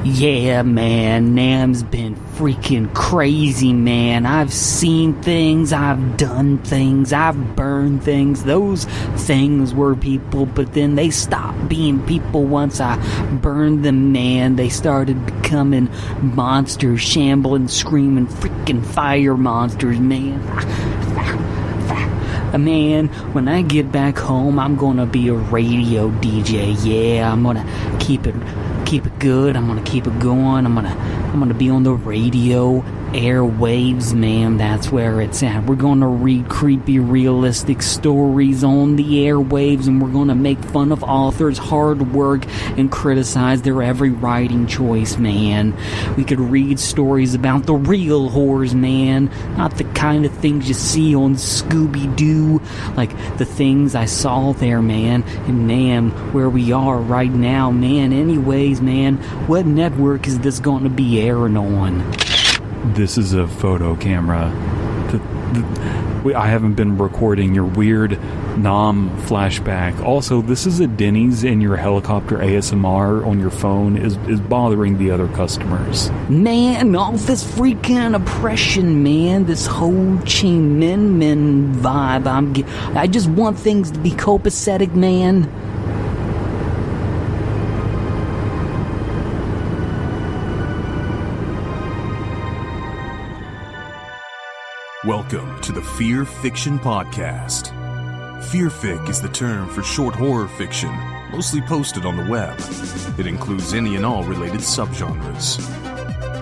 Yeah, man, Nam's been freaking crazy, man. I've seen things, I've done things, I've burned things. Those things were people, but then they stopped being people once I burned them, man. They started becoming monsters, shambling, screaming, freaking fire monsters, man. Man, when I get back home, I'm gonna be a radio DJ. Yeah, I'm gonna keep it good. I'm gonna keep it going. I'm gonna be on the radio airwaves, man. That's where it's at. We're gonna read creepy, realistic stories on the airwaves, and we're gonna make fun of authors' hard work and criticize their every writing choice, man. We could read stories about the real horrors, man, not the kind of things you see on Scooby-Doo, like the things I saw there, man, and Nam, where we are right now, man. Anyways, man, what network is this gonna be airing on? This is a photo camera. I haven't been recording your weird Nam flashback. Also, this is a Denny's, and your helicopter ASMR on your phone is bothering the other customers. Man, all this freaking oppression, man. This whole Chi Min vibe. I just want things to be copacetic, man. Welcome to the Fearfic Podcast. Fearfic is the term for short horror fiction, mostly posted on the web. It includes any and all related subgenres.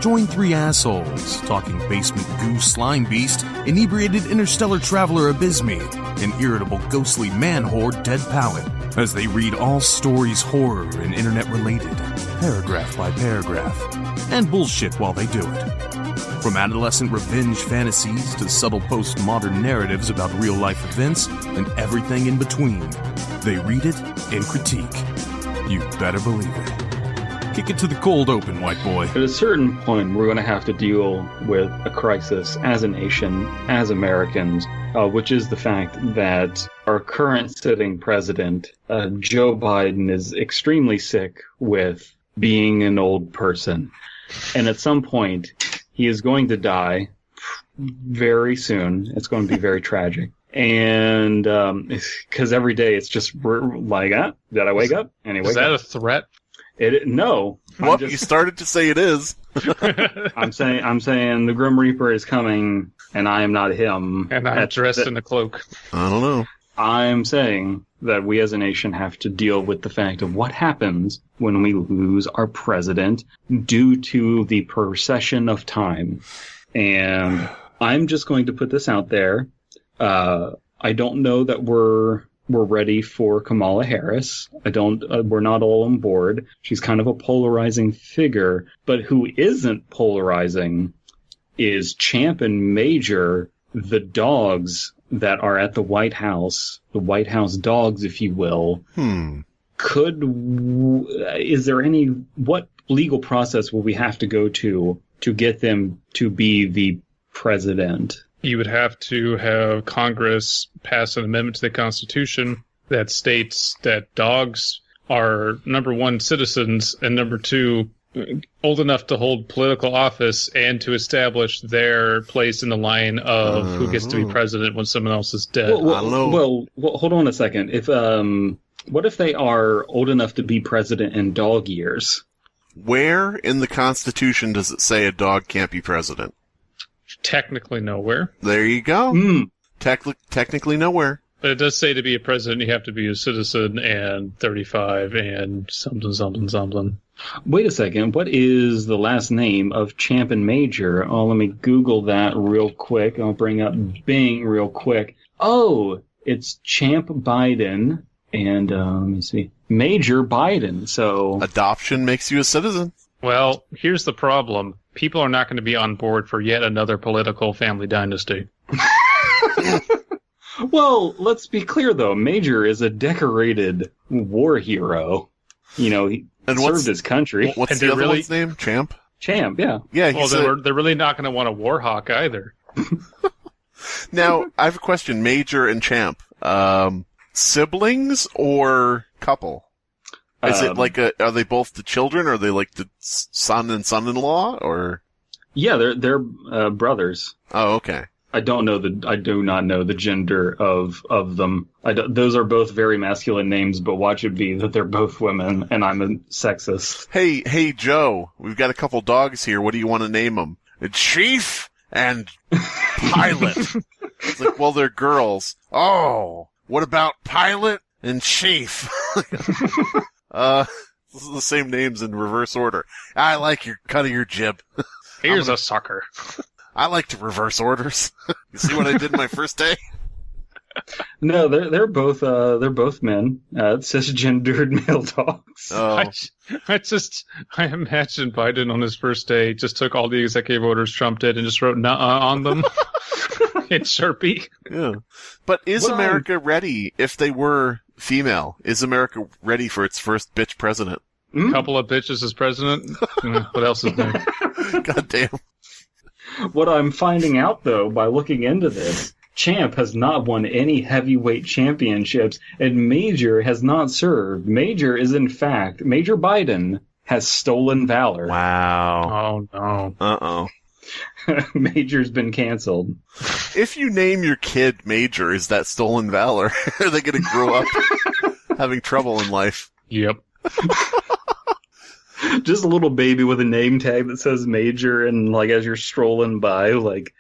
Join three assholes talking basement goo Slimebeast, inebriated interstellar traveler Abysmii, and irritable ghostly man-horde Dead Palette, as they read all stories horror and internet-related, paragraph by paragraph, and bullshit while they do it. From adolescent revenge fantasies to subtle postmodern narratives about real-life events and everything in between, they read it and critique. You better believe it. Kick it to the cold open, white boy. At a certain point, we're going to have to deal with a crisis as a nation, as Americans, which is the fact that our current sitting president, Joe Biden, is extremely sick with being an old person. And at some point, he is going to die very soon. It's going to be very tragic. And because every day it's just like, did I wake up? And is that a threat? No. Well, you started to say it is. I'm saying the Grim Reaper is coming, and I am not him. And I'm dressed in a cloak. I don't know. I'm saying that we as a nation have to deal with the fact of what happens when we lose our president due to the procession of time. And I'm just going to put this out there. I don't know that we're ready for Kamala Harris. We're not all on board. She's kind of a polarizing figure, but who isn't polarizing is Champ and Major, the dogs that are at the White House dogs, if you will. Is there what legal process will we have to go to get them to be the president? You would have to have Congress pass an amendment to the Constitution that states that dogs are, number one, citizens, and number two, old enough to hold political office and to establish their place in the line of who gets to be president when someone else is dead. Well, hold on a second. What if they are old enough to be president in dog years? Where in the Constitution does it say a dog can't be president? Technically nowhere. There you go. Technically nowhere. But it does say to be a president, you have to be a citizen and 35 and something. Wait a second. What is the last name of Champ and Major? Oh, let me Google that real quick. I'll bring up Bing real quick. Oh, it's Champ Biden and, let me see, Major Biden. So adoption makes you a citizen. Well, here's the problem. People are not going to be on board for yet another political family dynasty. Well, let's be clear, though. Major is a decorated war hero. You know, he served his country. What's the other one's name? Champ? Champ, yeah. Yeah. Well, they're really not going to want a war hawk either. Now, I have a question. Major and Champ. Siblings or couple? Is it like are they both the children, or are they like the son and son-in-law, or? Yeah, they're brothers. Oh, okay. I do not know the gender of them. Those are both very masculine names, but watch it be that they're both women, and I'm a sexist. Hey, Joe, we've got a couple dogs here. What do you want to name them? Chief and Pilot. It's like, well, they're girls. Oh, what about Pilot and Chief? This is the same names in reverse order. I like your cut of your jib. Here's a sucker. I like to reverse orders. You see what I did my first day? No, they're both men, cisgendered male dogs. Oh, I imagine Biden on his first day just took all the executive orders Trump did and just wrote "nuh-uh" on them in Sharpie. yeah. But is America ready if they were female? Is America ready for its first bitch president? Couple of bitches as president. What else is there? God damn. What I'm finding out, though, by looking into this, Champ has not won any heavyweight championships, and Major has not served. Major Biden has stolen valor. Wow. Oh, no. Uh-oh. Major's been canceled. If you name your kid Major, is that stolen valor? Are they going to grow up having trouble in life? Yep. Just a little baby with a name tag that says Major, and like as you're strolling by, like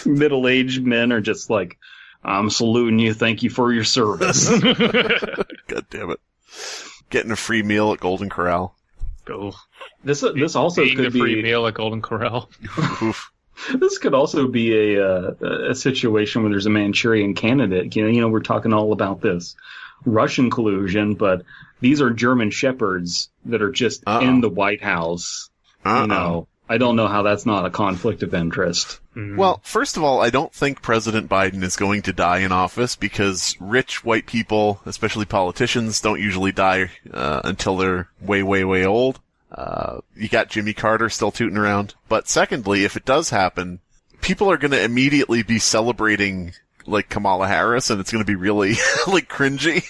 middle-aged men are just like, I'm saluting you, thank you for your service. God damn it. Getting a free meal at Golden Corral. Oh. This also Being could the free be meal at Golden Corral. This could also be a situation where there's a Manchurian candidate. You know, we're talking all about this Russian collusion, but these are German shepherds that are just in the White House. You know, I don't know how that's not a conflict of interest. Well, first of all, I don't think President Biden is going to die in office because rich white people, especially politicians, don't usually die until they're way, way, way old. You got Jimmy Carter still tooting around. But secondly, if it does happen, people are going to immediately be celebrating like Kamala Harris, and it's going to be really like cringy.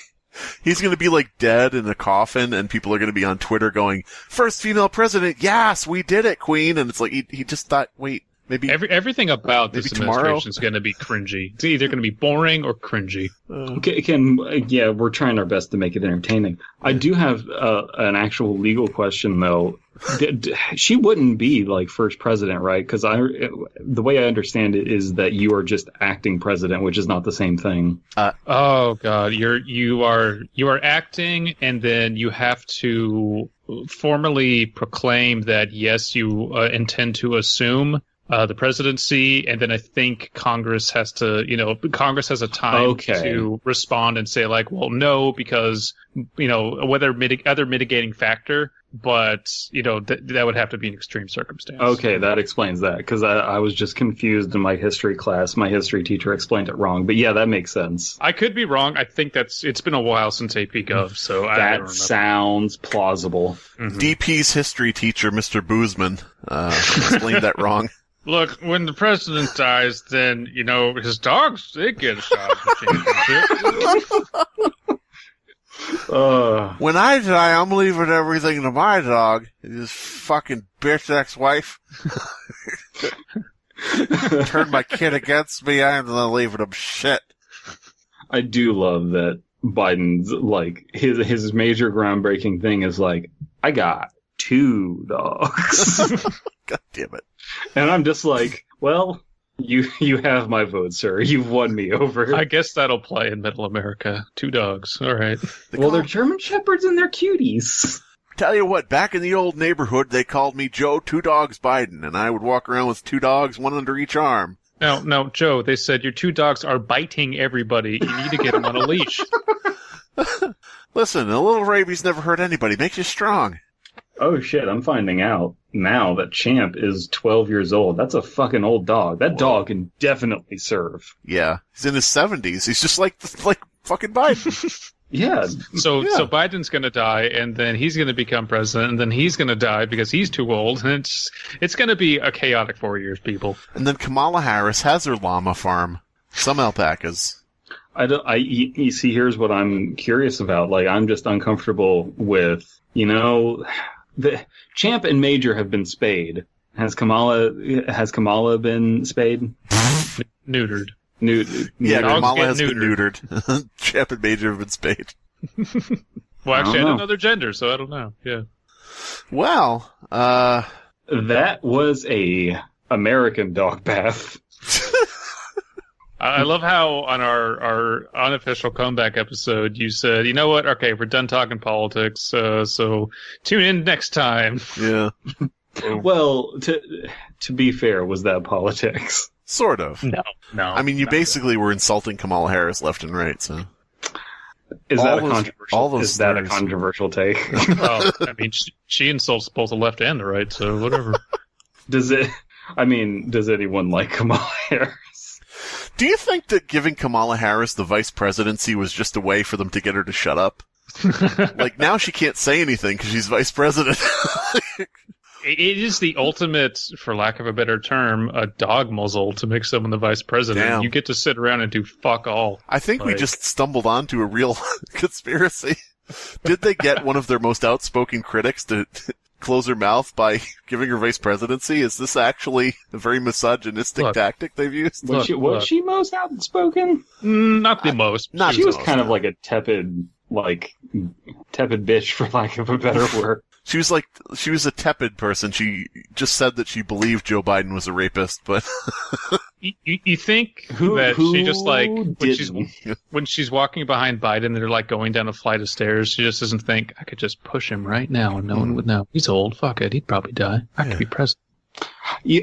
He's going to be like dead in a coffin, and people are going to be on Twitter going, "First female president, yes, we did it, Queen." And it's like he just thought, wait, maybe everything about this administration is going to be cringy. It's either going to be boring or cringy. Yeah, we're trying our best to make it entertaining. I do have an actual legal question though. She wouldn't be like first president, right? Because the way I understand it is that you are just acting president, which is not the same thing. Oh God, you are acting, and then you have to formally proclaim that yes, you intend to assume the presidency, and then I think Congress has to, Congress has a time to respond and say like, well, no, because whether other mitigating factor. But, that would have to be an extreme circumstance. Okay, that explains that, because I was just confused in my history class. My history teacher explained it wrong. But yeah, that makes sense. I could be wrong. I think it's been a while since AP Gov, so I don't remember. That sounds plausible. Mm-hmm. DP's history teacher, Mr. Boozman, explained that wrong. Look, when the president dies, then, his dogs, they get a shot at the championship. When I die, I'm leaving everything to my dog. His fucking bitch ex-wife. Turn my kid against me, I'm leaving him shit. I do love that Biden's, like, his major groundbreaking thing is like, I got 2 dogs. God damn it. And I'm just like, well, you have my vote, sir. You've won me over. I guess that'll play in Middle America. 2 dogs. All right. They're German Shepherds and they're cuties. Tell you what, back in the old neighborhood, they called me Joe 2 Dogs Biden, and I would walk around with 2 dogs, one under each arm. No, Joe, they said your 2 dogs are biting everybody. You need to get them on a leash. Listen, a little rabies never hurt anybody. Makes you strong. Oh shit, I'm finding out now that Champ is 12 years old. That's a fucking old dog. That dog can definitely serve. Yeah. He's in his 70s. He's just like fucking Biden. Yeah. So Biden's going to die, and then he's going to become president, and then he's going to die because he's too old, and it's going to be a chaotic 4 years, people. And then Kamala Harris has her llama farm. Some alpacas. You see, here's what I'm curious about. Like, I'm just uncomfortable with, the Champ and Major have been spayed. Has Kamala been spayed? Neutered. Yeah, Dogs Kamala get has been neutered. Champ and Major have been spayed. Well, actually, I know. don't know their gender, so I don't know. Yeah. Well, That was a American dog bath. I love how on our unofficial comeback episode you said, you know what? Okay, we're done talking politics, so tune in next time. yeah, Well, to be fair, was that politics? sort of. No. I mean, you basically were insulting Kamala Harris left and right, so. Is All that a those- controversial? all those Is that a slurs. controversial take? Well, I mean, she insults both the left and the right, so whatever. Does anyone like Kamala Harris? Do you think that giving Kamala Harris the vice presidency was just a way for them to get her to shut up? Like, now she can't say anything because she's vice president. It is the ultimate, for lack of a better term, a dog muzzle to make someone the vice president. Damn. You get to sit around and do fuck all. I think we Like- just stumbled onto a real conspiracy. Did they get one of their most outspoken critics to close her mouth by giving her vice presidency? Is this actually a very misogynistic Look. tactic they've used? Look, Was she most outspoken? Not the most. Not She was most, kind of no. like a tepid bitch, for lack of a better word. She was a tepid person. She just said that she believed Joe Biden was a rapist, but You think Who she just like didn't? when she's walking behind Biden, they're like going down a flight of stairs. She just doesn't think I could just push him right now and no one would know. He's old. Fuck it. He'd probably die. I could be president.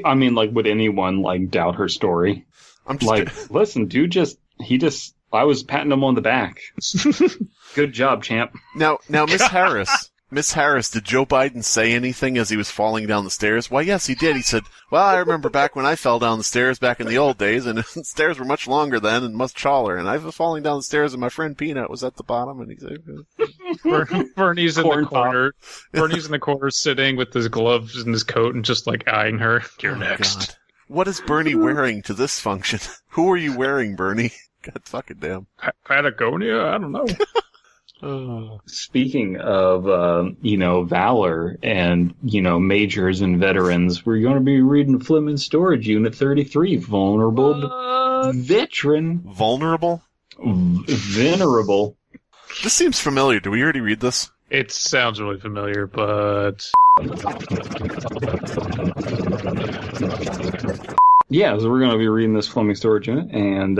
I mean, like, would anyone like doubt her story? I'm just Like, listen, dude, I was patting him on the back. Good job, champ. Now, Miss Harris, did Joe Biden say anything as he was falling down the stairs? Why, yes, he did. He said, well, I remember back when I fell down the stairs back in the old days, and the stairs were much longer then and much taller, and I was falling down the stairs and my friend Peanut was at the bottom, and he said, Bernie's in Corn the corner. Bernie's in the corner sitting with his gloves and his coat and just like eyeing her. You're Oh, next. God. What is Bernie wearing to this function? Who are you wearing, Bernie? God fucking damn. Patagonia? I don't know. Speaking of, valor and, majors and veterans, we're going to be reading Fleming Storage Unit 33, Vulnerable Veteran. Vulnerable? Venerable. This seems familiar. Did we already read this? It sounds really familiar, but Yeah, so we're going to be reading this Fleming Storage Unit, and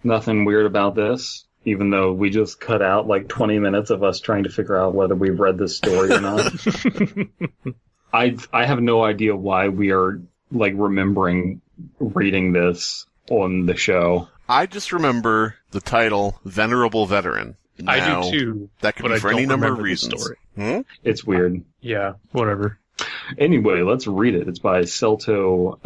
nothing weird about this, even though we just cut out like 20 minutes of us trying to figure out whether we've read this story or not. I have no idea why we are like remembering reading this on the show. I just remember the title, Venerable Veteran. I Now, do too. That could but be I for any don't number of remember the reasons. story. Hmm? It's weird. Yeah, whatever. Anyway, let's read it. It's by Celto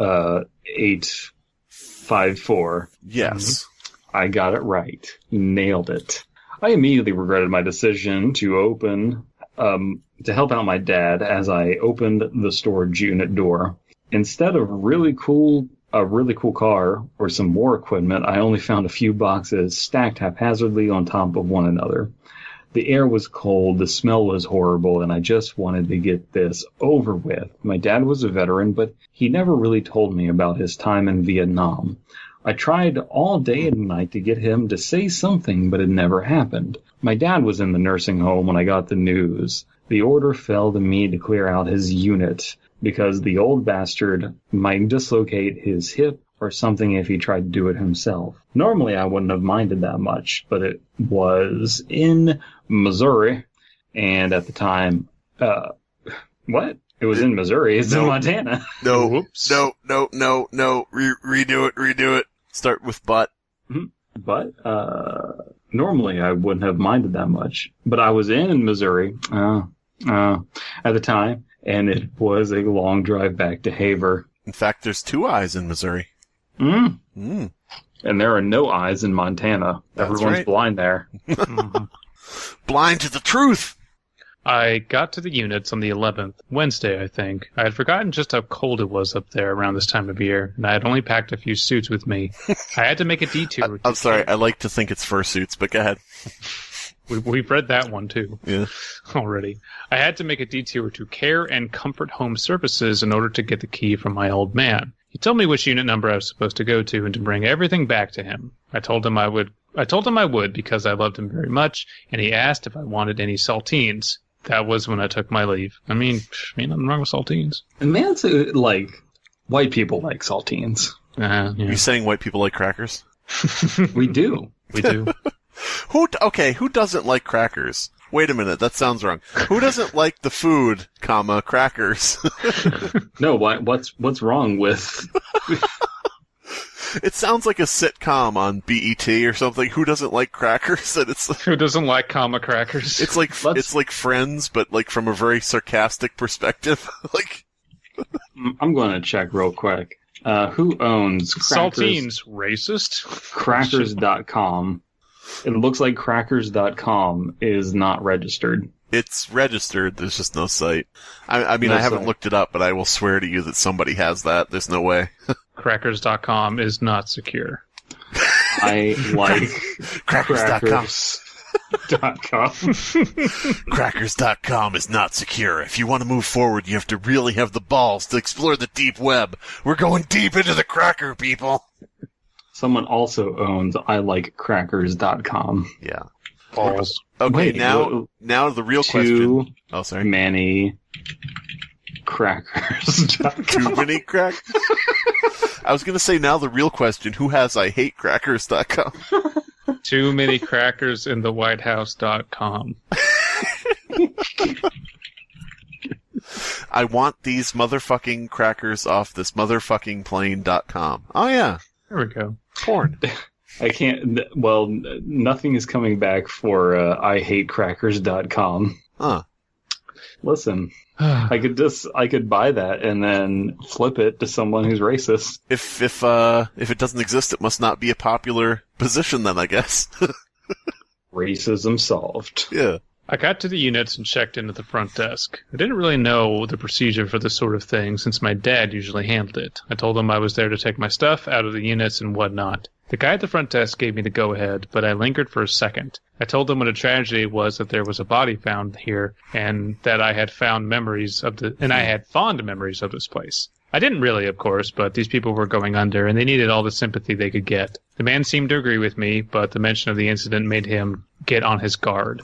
854. Yes. I got it right. Nailed it. I immediately regretted my decision to help out my dad as I opened the storage unit door. Instead of a really cool car or some more equipment, I only found a few boxes stacked haphazardly on top of one another. The air was cold, the smell was horrible, and I just wanted to get this over with. My dad was a veteran, but he never really told me about his time in Vietnam. I tried all day and night to get him to say something, but it never happened. My dad was in the nursing home when I got the news. The order fell to me to clear out his unit, because the old bastard might dislocate his hip or something if he tried to do it himself. Normally I wouldn't have minded that much, but it was in Missouri, and at the time, what? It was in Missouri. It's in No. Montana. No. Whoops. No. Redo it. Start with but. But normally I wouldn't have minded that much. But I was in Missouri at the time, and it was a long drive back to Haver. In fact, there's 2 eyes in Missouri. Mm. Mm. And there are no eyes in Montana. That's Everyone's right. blind there. Blind to the truth. I got to the units on the 11th, Wednesday, I think. I had forgotten just how cold it was up there around this time of year, and I had only packed a few suits with me. I had to make a detour. I'm sorry, I like to think it's fursuits, but go ahead. We've read that one, too. Yeah. Already. I had to make a detour to Care and Comfort Home Services in order to get the key from my old man. He told me which unit number I was supposed to go to and to bring everything back to him. I told him I would because I loved him very much, and he asked if I wanted any saltines. That was when I took my leave. I mean, nothing wrong with saltines. And man, like, white people like saltines. Yeah. You saying white people like crackers? We do. We do. Who doesn't like crackers? Wait a minute, that sounds wrong. Who doesn't like the food, crackers? No, what's wrong with... It sounds like a sitcom on BET or something. Who doesn't like crackers? And it's Who doesn't like crackers? It's like Friends, but like from a very sarcastic perspective. Like, I'm going to check real quick. Who owns Crackers? Saltines, racist? Crackers.com. It looks like Crackers.com is not registered. It's registered. There's just no site. I mean, No I haven't site. looked it up, but I will swear to you that somebody has that. There's no way. Crackers.com is not secure. I like Crackers.com. Crackers.com. Crackers.com is not secure. If you want to move forward, you have to really have the balls to explore the deep web. We're going deep into the cracker, people. Someone also owns I like Crackers.com. Yeah. Balls. Okay, Wait, now the real question. Oh, sorry. Many Crackers.com. Too many crack. I was going to say now the real question, who has I hate crackers.com? Too many crackers in the whitehouse.com. I want these motherfucking crackers off this motherfucking plane.com. Oh yeah. There we go. Porn. I can't. Well, nothing is coming back for IHateCrackers.com. Huh. Listen, I could buy that and then flip it to someone who's racist. If it doesn't exist, it must not be a popular position then, I guess. Racism solved. Yeah. I got to the units and checked in at the front desk. I didn't really know the procedure for this sort of thing since my dad usually handled it. I told him I was there to take my stuff out of the units and whatnot. The guy at the front desk gave me the go-ahead, but I lingered for a second. I told him what a tragedy it was that there was a body found here and that I had fond memories of this place. I didn't really, of course, but these people were going under and they needed all the sympathy they could get. The man seemed to agree with me, but the mention of the incident made him get on his guard.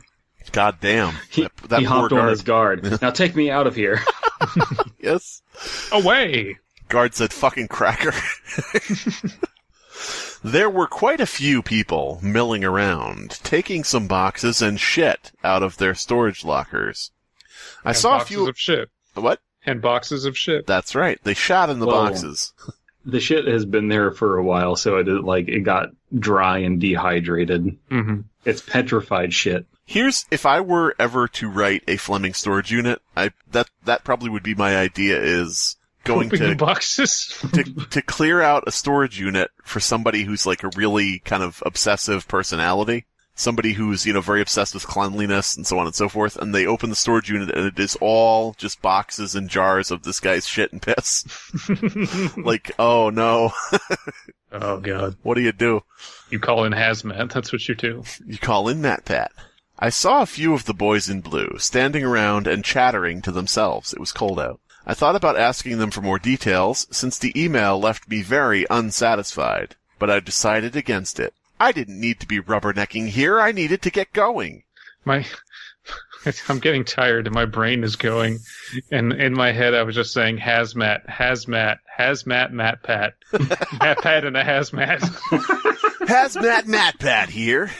God damn. He That hopped poor on his guard. Now take me out of here. Yes. Away! Guard said fucking cracker. There were quite a few people milling around, taking some boxes and shit out of their storage lockers. I saw a few of shit. What? And boxes of shit. That's right. They shot in the boxes. The shit has been there for a while, so it got dry and dehydrated. Mm-hmm. It's petrified shit. If I were ever to write a Fleming Storage Unit, that probably would be my idea, is going Pooping to in boxes. to clear out a storage unit for somebody who's like a really kind of obsessive personality. Somebody who's, very obsessed with cleanliness and so on and so forth, and they open the storage unit and it is all just boxes and jars of this guy's shit and piss. Like, oh no. Oh god. What do you do? You call in hazmat, that's what you do. You call in Matt Pat. I saw a few of the boys in blue, standing around and chattering to themselves. It was cold out. I thought about asking them for more details, since the email left me very unsatisfied, but I decided against it. I didn't need to be rubbernecking here, I needed to get going. I'm getting tired and my brain is going, and in my head I was just saying hazmat, Matt Pat. Matt Pat and a hazmat. Hazmat Matt Pat here.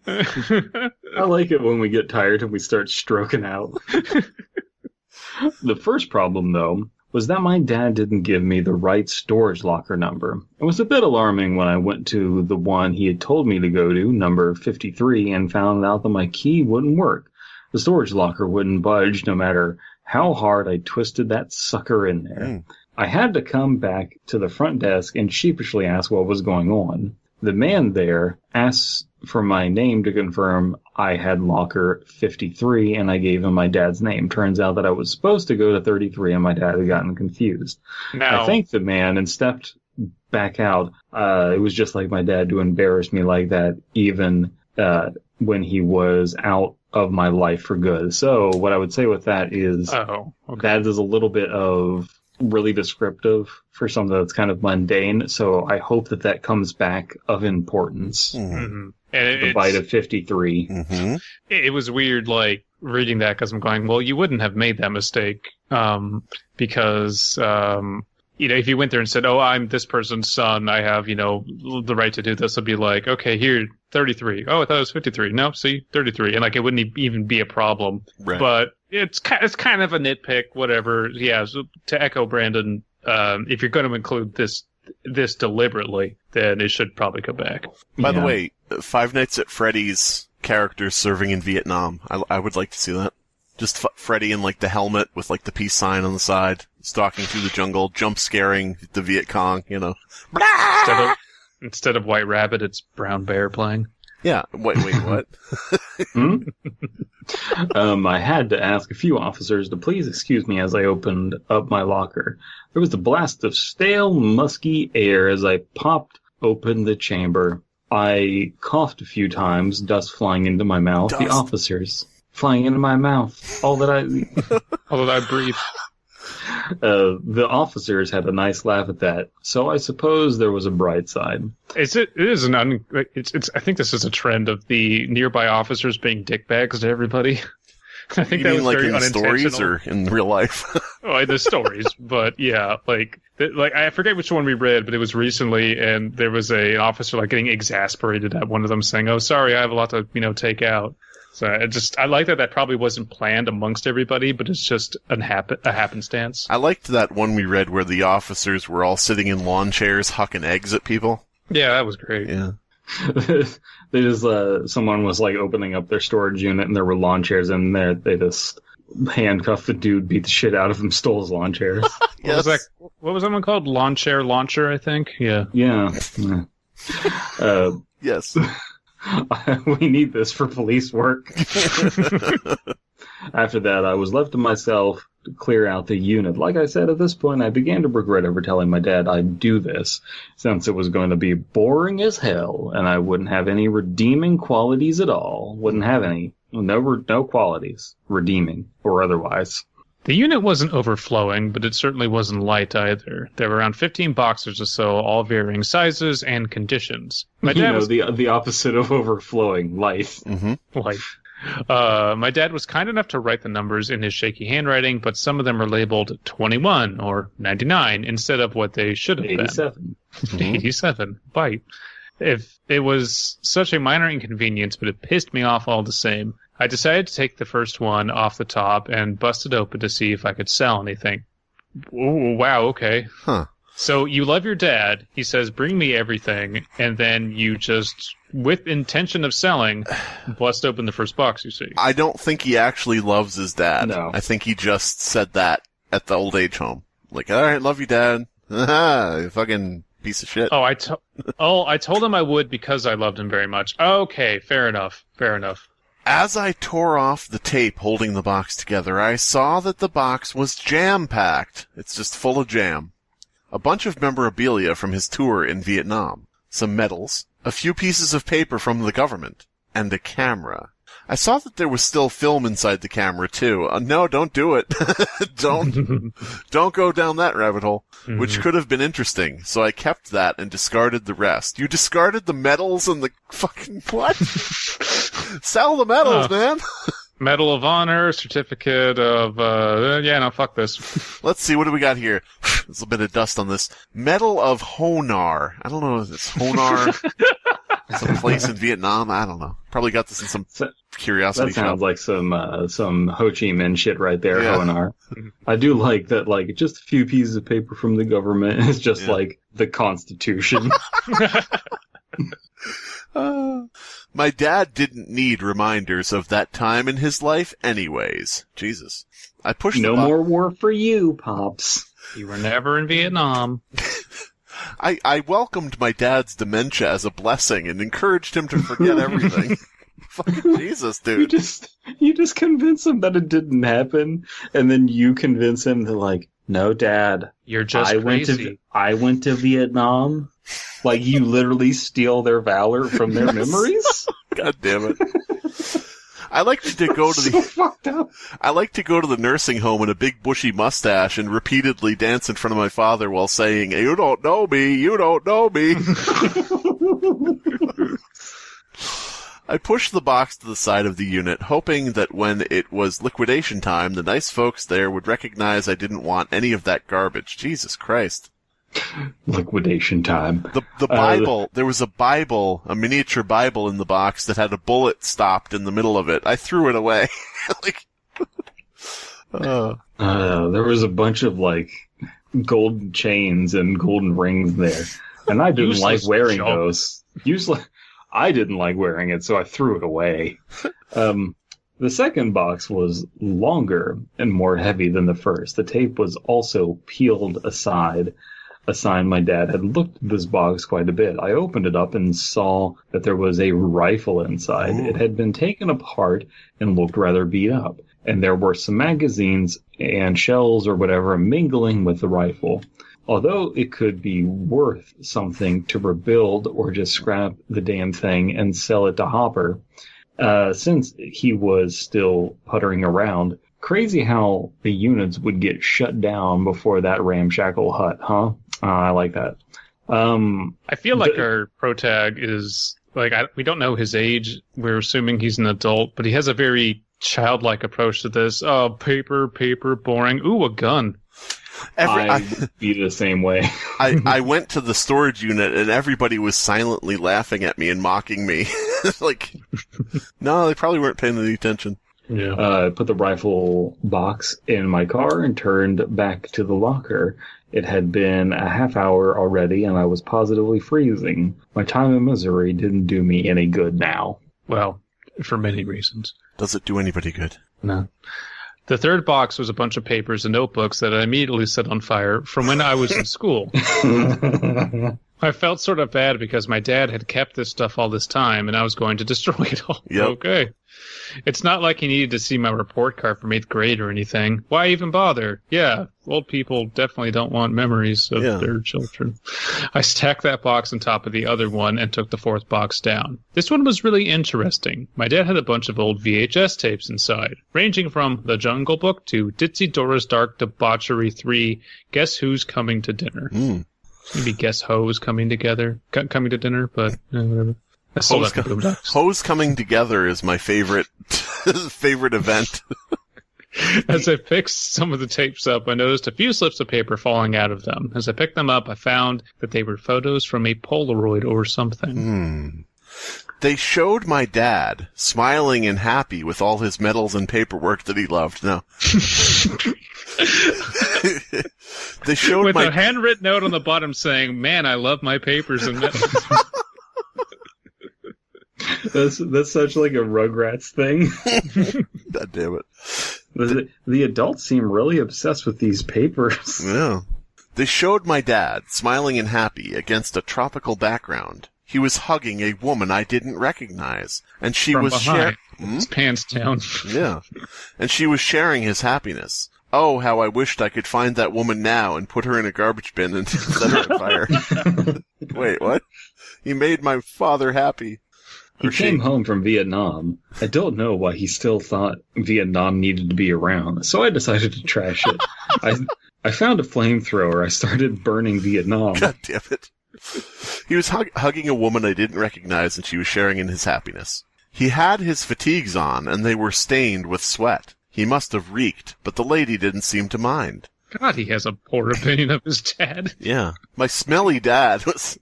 I like it when we get tired and we start stroking out. The first problem, though, was that my dad didn't give me the right storage locker number. It was a bit alarming when I went to the one he had told me to go to, number 53, and found out that my key wouldn't work. The storage locker wouldn't budge no matter how hard I twisted that sucker in there. I had to come back to the front desk and sheepishly ask what was going on. The man there asked for my name to confirm I had locker 53, and I gave him my dad's name. Turns out that I was supposed to go to 33, and my dad had gotten confused. Now, I thanked the man and stepped back out. It was just like my dad to embarrass me like that, even when he was out of my life for good. So what I would say with that is that is a little bit of really descriptive for something that's kind of mundane. So I hope that comes back of importance. Mm-hmm. And the bite of 53. Mm-hmm. It was weird, like, reading that, because I'm going, well, you wouldn't have made that mistake, because, if you went there and said, oh, I'm this person's son, I have, the right to do this, I'd be like, okay, here, 33. Oh, I thought it was 53. No, see, 33. And, like, it wouldn't even be a problem. Right. But it's kind of a nitpick, whatever. Yeah, so to echo Brandon, if you're going to include this deliberately, then it should probably come back. By the way, Five Nights at Freddy's characters serving in Vietnam. I would like to see that. Just Freddy in, like, the helmet with, like, the peace sign on the side, stalking through the jungle, jump scaring the Viet Cong, Instead of White Rabbit, it's Brown Bear playing. Yeah. Wait, what? I had to ask a few officers to please excuse me as I opened up my locker. There was a blast of stale, musky air as I popped open the chamber. I coughed a few times, dust flying into my mouth. Dust. The officers flying into my mouth. All that I breathe. The officers had a nice laugh at that, so I suppose there was a bright side. I think this is a trend of the nearby officers being dickbags to everybody. I think that was like very in stories or in real life? Oh, in the stories, but yeah, like I forget which one we read, but it was recently, and there was an officer like getting exasperated at one of them saying, "Oh, sorry, I have a lot to take out." So I like that probably wasn't planned amongst everybody, but it's just a happenstance. I liked that one we read where the officers were all sitting in lawn chairs hucking eggs at people. Yeah, that was great. Yeah. They just someone was like opening up their storage unit and there were lawn chairs in there. They just handcuffed the dude, beat the shit out of him, stole his lawn chairs. Yes. What was that one called? Lawn chair launcher, I think. Yeah. Yeah. Yes. We need this for police work. After that, I was left to myself to clear out the unit. Like I said, at this point, I began to regret ever telling my dad I'd do this, since it was going to be boring as hell, and I wouldn't have any redeeming qualities at all. Wouldn't have any. No qualities. Redeeming, or otherwise. The unit wasn't overflowing, but it certainly wasn't light either. There were around 15 boxers or so, all varying sizes and conditions. My dad was the opposite of overflowing, life. Mm-hmm. Life. My dad was kind enough to write the numbers in his shaky handwriting, but some of them are labeled 21 or 99 instead of what they should have 87. been. 87. Bite. If it was such a minor inconvenience, but it pissed me off all the same. I decided to take the first one off the top and bust it open to see if I could sell anything. Oh, wow, okay. Huh. So you love your dad. He says, bring me everything. And then you just, with intention of selling, bust open the first box you see. I don't think he actually loves his dad. No. I think he just said that at the old age home. Like, all right, love you, Dad. You fucking piece of shit. Oh, I told him I would because I loved him very much. Okay, fair enough. As I tore off the tape holding the box together, I saw that the box was jam-packed. It's just full of jam. A bunch of memorabilia from his tour in Vietnam, some medals, a few pieces of paper from the government, and a camera. I saw that there was still film inside the camera, too. No, don't do it. Don't go down that rabbit hole, which could have been interesting. So I kept that and discarded the rest. You discarded the medals and the fucking what? Sell the medals, man. Medal of Honor, certificate of, fuck this. Let's see, what do we got here? There's a bit of dust on this. Medal of Honar. I don't know if it's Honar. Some place in Vietnam. I don't know. Probably got this in some curiosity That sounds shop. like some Ho Chi Minh shit right there, Yeah. Honar. I do like that, like, just a few pieces of paper from the government is just like the Constitution. My dad didn't need reminders of that time in his life anyways. Jesus. I pushed No the more war for you, Pops. You were never in Vietnam. I welcomed my dad's dementia as a blessing and encouraged him to forget everything. Fucking Jesus, dude. You just convince him that it didn't happen, and then you convince him to, like, no, Dad. You're just crazy. I went to Vietnam. Like, you literally steal their valor from their memories? God damn it. I like to go to so fucked up. I like to go to the nursing home in a big bushy mustache and repeatedly dance in front of my father while saying, "You don't know me, you don't know me." I pushed the box to the side of the unit, hoping that when it was liquidation time, the nice folks there would recognize I didn't want any of that garbage. Jesus Christ. Liquidation time. The Bible, there was a Bible, a miniature Bible in the box that had a bullet stopped in the middle of it. I threw it away. There was a bunch of, like, golden chains and golden rings there. And I didn't like wearing those. I didn't like wearing it, so I threw it away. The second box was longer and more heavy than the first. The tape was also peeled aside, a sign my dad had looked at this box quite a bit. I opened it up and saw that there was a rifle inside. Ooh. It had been taken apart and looked rather beat up, and there were some magazines and shells or whatever mingling with the rifle. Although it could be worth something to rebuild or just scrap the damn thing and sell it to Hopper, since he was still puttering around. Crazy how the units would get shut down before that ramshackle hut, huh? I like that. I feel like our protag is, like, we don't know his age. We're assuming he's an adult, but he has a very childlike approach to this. Oh, paper, boring. Ooh, a gun. I'd be the same way. I went to the storage unit and everybody was silently laughing at me and mocking me. Like, no, they probably weren't paying any attention. Yeah. I put the rifle box in my car and turned back to the locker. It had been a half hour already, and I was positively freezing. My time in Missouri didn't do me any good now. Well, for many reasons. Does it do anybody good? No. The third box was a bunch of papers and notebooks that I immediately set on fire from when I was in school. I felt sort of bad because my dad had kept this stuff all this time, and I was going to destroy it all. Yep. Okay. It's not like he needed to see my report card from 8th grade or anything. Why even bother? Yeah, old people definitely don't want memories of their children. I stacked that box on top of the other one and took the fourth box down. This one was really interesting. My dad had a bunch of old VHS tapes inside, ranging from The Jungle Book to Ditzy Dora's Dark Debauchery 3, Guess Who's Coming to Dinner. Maybe Guess Ho's coming together, coming to dinner, but whatever. Ho's Coming Together is my favorite event. As I picked some of the tapes up, I noticed a few slips of paper falling out of them. As I picked them up, I found that they were photos from a Polaroid or something. They showed my dad smiling and happy with all his medals and paperwork that he loved. No. They showed with a handwritten note on the bottom saying, "Man, I love my papers and medals." That's such like a Rugrats thing. God damn it. The adults seem really obsessed with these papers. Yeah. They showed my dad smiling and happy against a tropical background. He was hugging a woman I didn't recognize, and she was sharing his pants down. Yeah. And she was sharing his happiness. Oh, how I wished I could find that woman now and put her in a garbage bin and set her on fire. Wait, what? He made my father happy. He came home from Vietnam. I don't know why he still thought Vietnam needed to be around, so I decided to trash it. I found a flamethrower. I started burning Vietnam. God damn it. He was hugging a woman I didn't recognize, and she was sharing in his happiness. He had his fatigues on, and they were stained with sweat. He must have reeked, but the lady didn't seem to mind. God, he has a poor opinion of his dad. Yeah. My smelly dad was...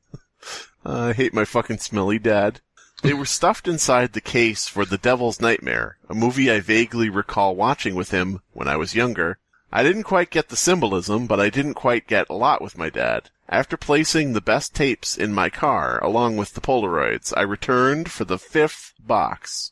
I hate my fucking smelly dad. They were stuffed inside the case for The Devil's Nightmare, a movie I vaguely recall watching with him when I was younger. I didn't quite get the symbolism, but I didn't quite get a lot with my dad. After placing the best tapes in my car, along with the Polaroids, I returned for the fifth box.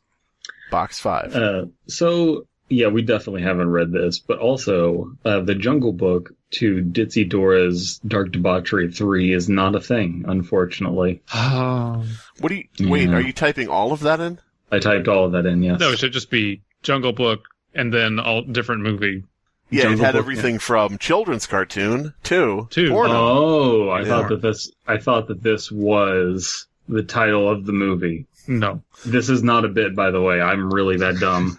Box 5. So, Yeah, we definitely haven't read this, but also the Jungle Book to Ditzy Dora's Dark Debauchery 3 is not a thing, unfortunately. What do you... Wait, are you typing all of that in? I typed all of that in, yes. No, it should just be Jungle Book and then all different movie. Yeah, Jungle it had Book, everything from children's cartoon to To- porno. Oh, I thought that this was the title of the movie. No. This is not a bit, by the way. I'm really that dumb.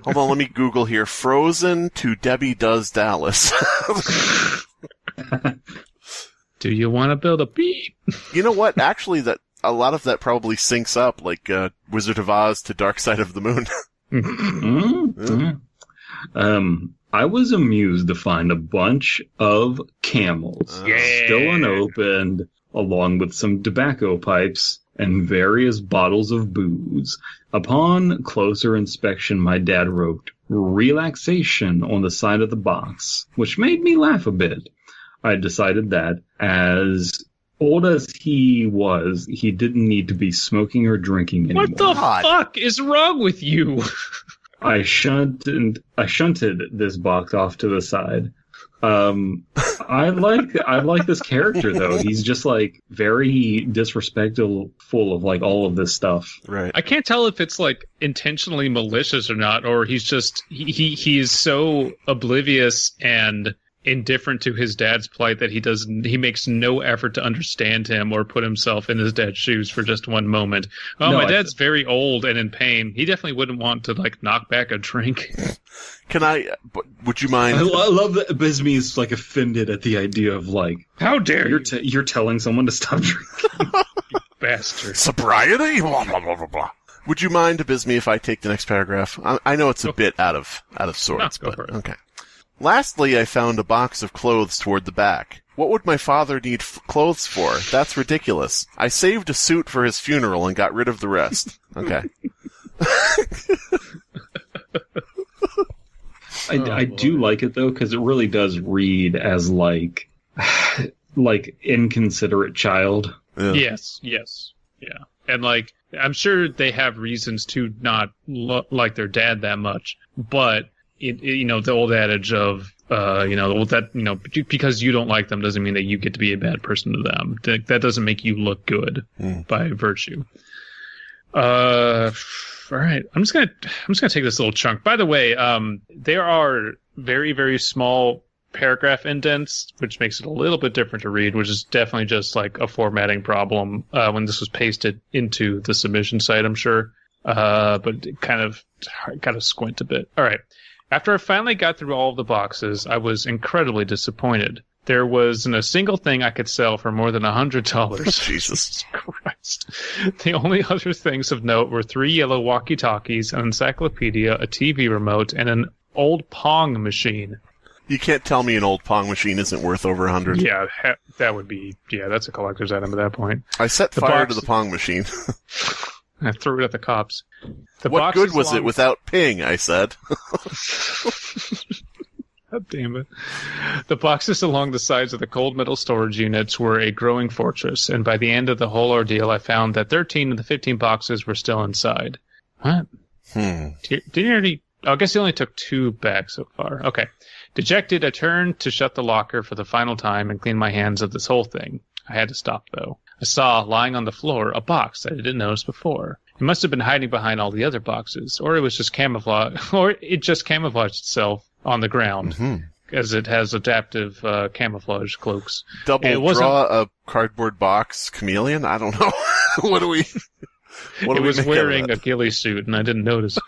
Hold on, let me Google here. Frozen to Debbie Does Dallas. Do you want to build a beep? You know what? Actually, that a lot of that probably syncs up, like Wizard of Oz to Dark Side of the Moon. I was amused to find a bunch of camels still unopened, along with some tobacco pipes and various bottles of booze. Upon closer inspection, my dad wrote relaxation on the side of the box, which made me laugh a bit. I decided that, as old as he was, he didn't need to be smoking or drinking anymore. What the fuck is wrong with you? I shunted this box off to the side. I like this character though. He's just like very disrespectful of like all of this stuff. Right. I can't tell if it's like intentionally malicious or not, or he's just he is so oblivious and indifferent to his dad's plight that he makes no effort to understand him or put himself in his dad's shoes for just one moment. Oh, no, my dad's very old and in pain. He definitely wouldn't want to like knock back a drink. Would you mind? I love that Abysmii is like offended at the idea of like, how dare you're telling someone to stop drinking, you bastard. Sobriety? Blah, blah, blah, blah, blah. Would you mind, Abysmii, if I take the next paragraph? I know it's a bit out of sorts, go but for it. Okay. Lastly, I found a box of clothes toward the back. What would my father need clothes for? That's ridiculous. I saved a suit for his funeral and got rid of the rest. Okay. I do like it though, because it really does read as like inconsiderate child. Yeah. Yes. Yeah. And like, I'm sure they have reasons to not like their dad that much, but the old adage of, because you don't like them doesn't mean that you get to be a bad person to them. That doesn't make you look good by virtue. All right. I'm just gonna take this little chunk. By the way, there are very, very small paragraph indents, which makes it a little bit different to read, which is definitely just like a formatting problem when this was pasted into the submission site, I'm sure. But it kind of squint a bit. All right. After I finally got through all of the boxes, I was incredibly disappointed. There wasn't a single thing I could sell for more than $100. Jesus Christ. The only other things of note were 3 yellow walkie-talkies, an encyclopedia, a TV remote, and an old Pong machine. You can't tell me an old Pong machine isn't worth over $100. Yeah, that would be... Yeah, that's a collector's item at that point. I set fire to the Pong machine. I threw it at the cops. What good was it without ping, I said. God damn it. The boxes along the sides of the cold metal storage units were a growing fortress, and by the end of the whole ordeal, I found that 13 of the 15 boxes were still inside. What? Didn't you already... Oh, I guess he only took 2 back so far. Okay. Dejected, I turned to shut the locker for the final time and clean my hands of this whole thing. I had to stop, though. I saw, lying on the floor, a box that I didn't notice before. It must have been hiding behind all the other boxes, or it just camouflaged itself on the ground, as it has adaptive camouflage cloaks. Draw a cardboard box chameleon? I don't know. What do we... It was wearing a ghillie suit, and I didn't notice.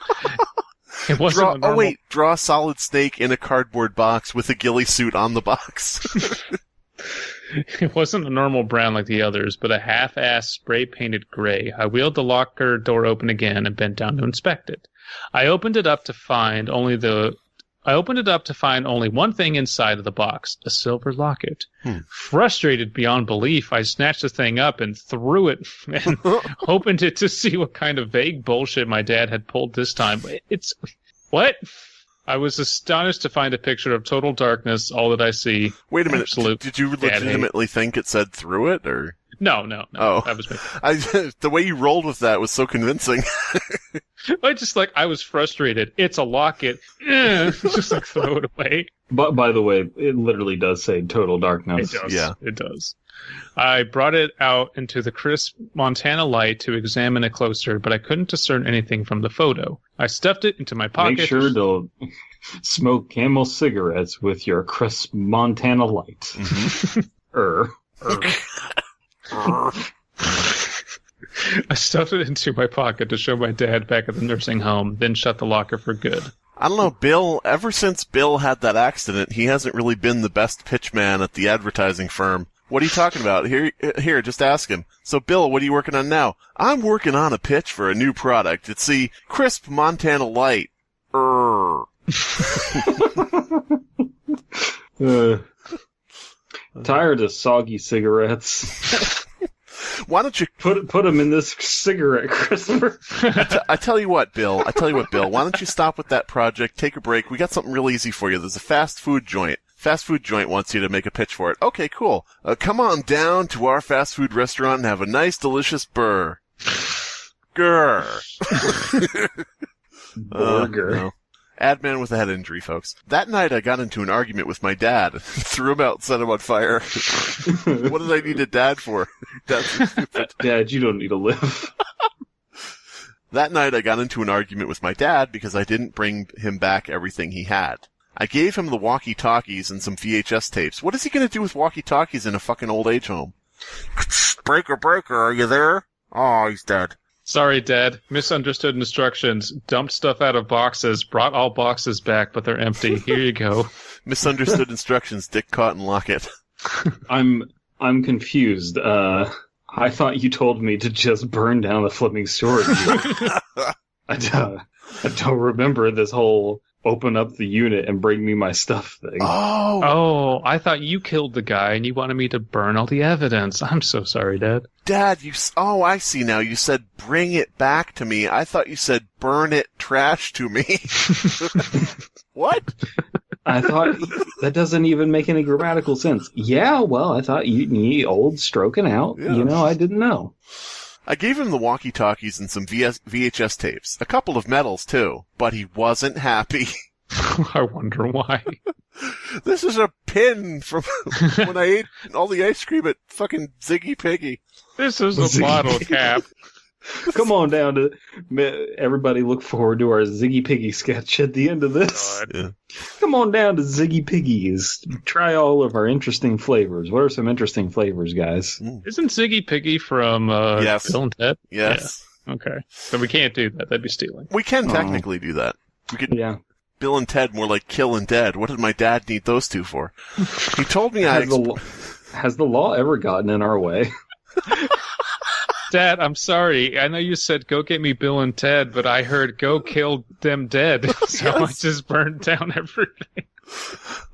It wasn't draw a solid snake in a cardboard box with a ghillie suit on the box. It wasn't a normal brown like the others, but a half-assed spray-painted gray. I wheeled the locker door open again and bent down to inspect it. I opened it up to find only one thing inside of the box, a silver locket. Frustrated beyond belief, I snatched the thing up and threw it and opened it to see what kind of vague bullshit my dad had pulled this time. What? I was astonished to find a picture of total darkness, all that I see. Wait a minute, did you legitimately think it said through it, or? No. Oh. That was me. The way you rolled with that was so convincing. I was frustrated. It's a locket. Just like throw it away. But by the way, it literally does say Total Darkness. It does. Yeah. It does. I brought it out into the crisp Montana light to examine it closer, but I couldn't discern anything from the photo. I stuffed it into my pocket. Make sure to smoke Camel cigarettes with your crisp Montana light. Mm-hmm. I stuffed it into my pocket to show my dad back at the nursing home, then shut the locker for good. I don't know, Bill, ever since Bill had that accident, he hasn't really been the best pitchman at the advertising firm. What are you talking about? Here, just ask him. So, Bill, what are you working on now? I'm working on a pitch for a new product. It's the Crisp Montana Light. Tired of soggy cigarettes. Why don't you put them in this cigarette crisper? I tell you what, Bill. Why don't you stop with that project, take a break. We got something real easy for you. There's a fast food joint. Fast food joint wants you to make a pitch for it. Okay, cool. Come on down to our fast food restaurant and have a nice, delicious burger. Burger. No. Ad man with a head injury, folks. That night I got into an argument with my dad. Threw him out and set him on fire. What did I need a dad for? That's stupid. Dad, you don't need to live. That night I got into an argument with my dad because I didn't bring him back everything he had. I gave him the walkie-talkies and some VHS tapes. What is he going to do with walkie-talkies in a fucking old age home? Breaker, are you there? Oh, he's dead. Sorry, Dad. Misunderstood instructions. Dumped stuff out of boxes. Brought all boxes back, but they're empty. Here you go. Misunderstood instructions. Dick caught and lock it. I'm confused. I thought you told me to just burn down the Fleming Storage Unit. I don't remember this whole open up the unit and bring me my stuff thing. Oh, I thought you killed the guy and you wanted me to burn all the evidence. I'm so sorry, Dad. Dad, I see now. You said bring it back to me. I thought you said burn it trash to me. What? I thought that doesn't even make any grammatical sense. Yeah, well, I thought you need old stroking out. Yeah. You know, I didn't know. I gave him the walkie-talkies and some VHS tapes. A couple of medals, too. But he wasn't happy. I wonder why. This is a pin from when I ate all the ice cream at fucking Ziggy Piggy. This is a bottle cap. Come on down to everybody. Look forward to our Ziggy Piggy sketch at the end of this. Yeah. Come on down to Ziggy Piggy's. Try all of our interesting flavors. What are some interesting flavors, guys? Isn't Ziggy Piggy from Yes. Bill and Ted? Yes. Yeah. Okay. So we can't do that. That'd be stealing. We can technically do that. We could. Yeah. Bill and Ted, more like Kill and Dead. What did my dad need those two for? He told me Has the law ever gotten in our way? Dad, I'm sorry. I know you said go get me Bill and Ted, but I heard go kill them dead. So Yes. I just burned down everything.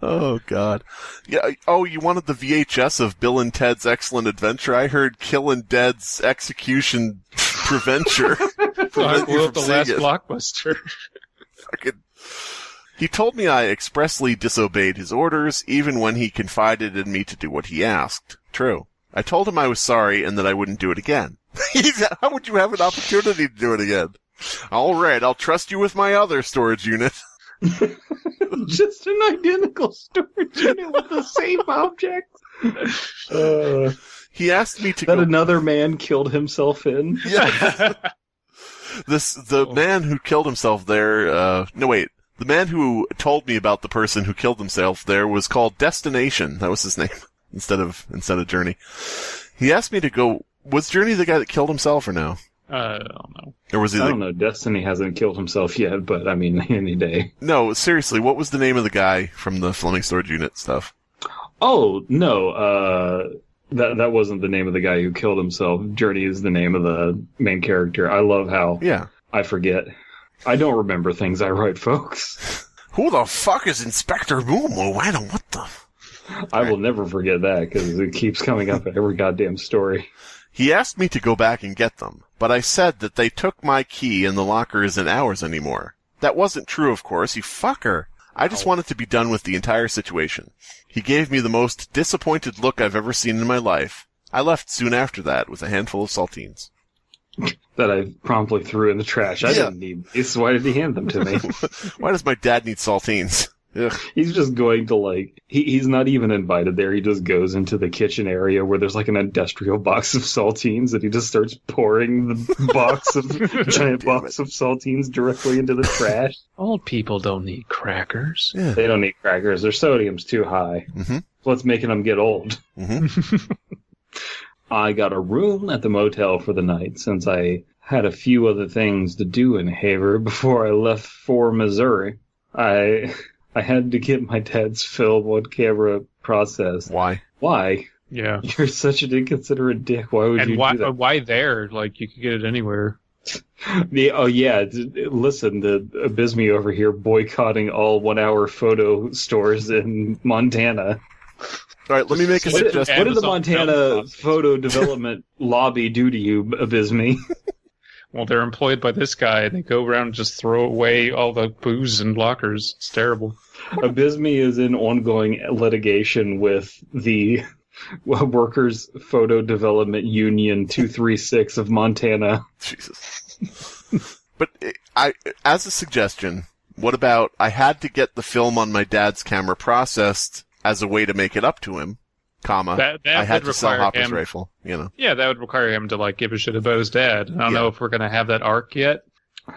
Oh, God. Yeah. Oh, you wanted the VHS of Bill and Ted's Excellent Adventure? I heard Kill and Dead's Execution Preventure. So I Prevent you blew from up the seeing last it. blockbuster. He told me I expressly disobeyed his orders, even when he confided in me to do what he asked. True. I told him I was sorry and that I wouldn't do it again. How would you have an opportunity to do it again? All right, I'll trust you with my other storage unit. Just an identical storage unit with the same object. He asked me to That go... another man killed himself in. Yeah. The man who killed himself there, the man who told me about the person who killed himself there was called Destination. That was his name, instead of Journey. He asked me to go... Was Journey the guy that killed himself or no? I don't know. Or was he I don't know. Destiny hasn't killed himself yet, but I mean, any day. No, seriously, what was the name of the guy from the Fleming Storage Unit stuff? Oh, no. That wasn't the name of the guy who killed himself. Journey is the name of the main character. I love how I forget. I don't remember things I write, folks. Who the fuck is Inspector Moomoo? What the... I will never forget that, because it keeps coming up in every goddamn story. He asked me to go back and get them, but I said that they took my key and the locker isn't ours anymore. That wasn't true, of course, you fucker. I just wanted to be done with the entire situation. He gave me the most disappointed look I've ever seen in my life. I left soon after that with a handful of saltines. That I promptly threw in the trash. I didn't need these. Why did he hand them to me? Why does my dad need saltines? Ugh. He's just going to he's not even invited there. He just goes into the kitchen area where there's like an industrial box of saltines, and he just starts pouring the giant box of saltines directly into the trash. Old people don't need crackers. Yeah. They don't need crackers. Their sodium's too high. Mm-hmm. What's making them get old? Mm-hmm. I got a room at the motel for the night since I had a few other things to do in Haver before I left for Missouri. I had to get my dad's film on camera processed. Why? Why? Yeah. You're such an inconsiderate dick. Why would you do that? Why there? Like, you could get it anywhere. Listen, the Abysmii over here boycotting all 1-hour photo stores in Montana. All right, let me make a suggestion. What did the Montana photo development lobby do to you, Abysmii? Well, they're employed by this guy, and they go around and just throw away all the booze and lockers. It's terrible. Abysmii is in ongoing litigation with the Workers Photo Development Union 236 of Montana. Jesus. But as a suggestion, what about I had to get the film on my dad's camera processed as a way to make it up to him, comma, I had to sell Hopper's rifle, you know. Yeah, that would require him to, like, give a shit about his dad. I don't know if we're going to have that arc yet.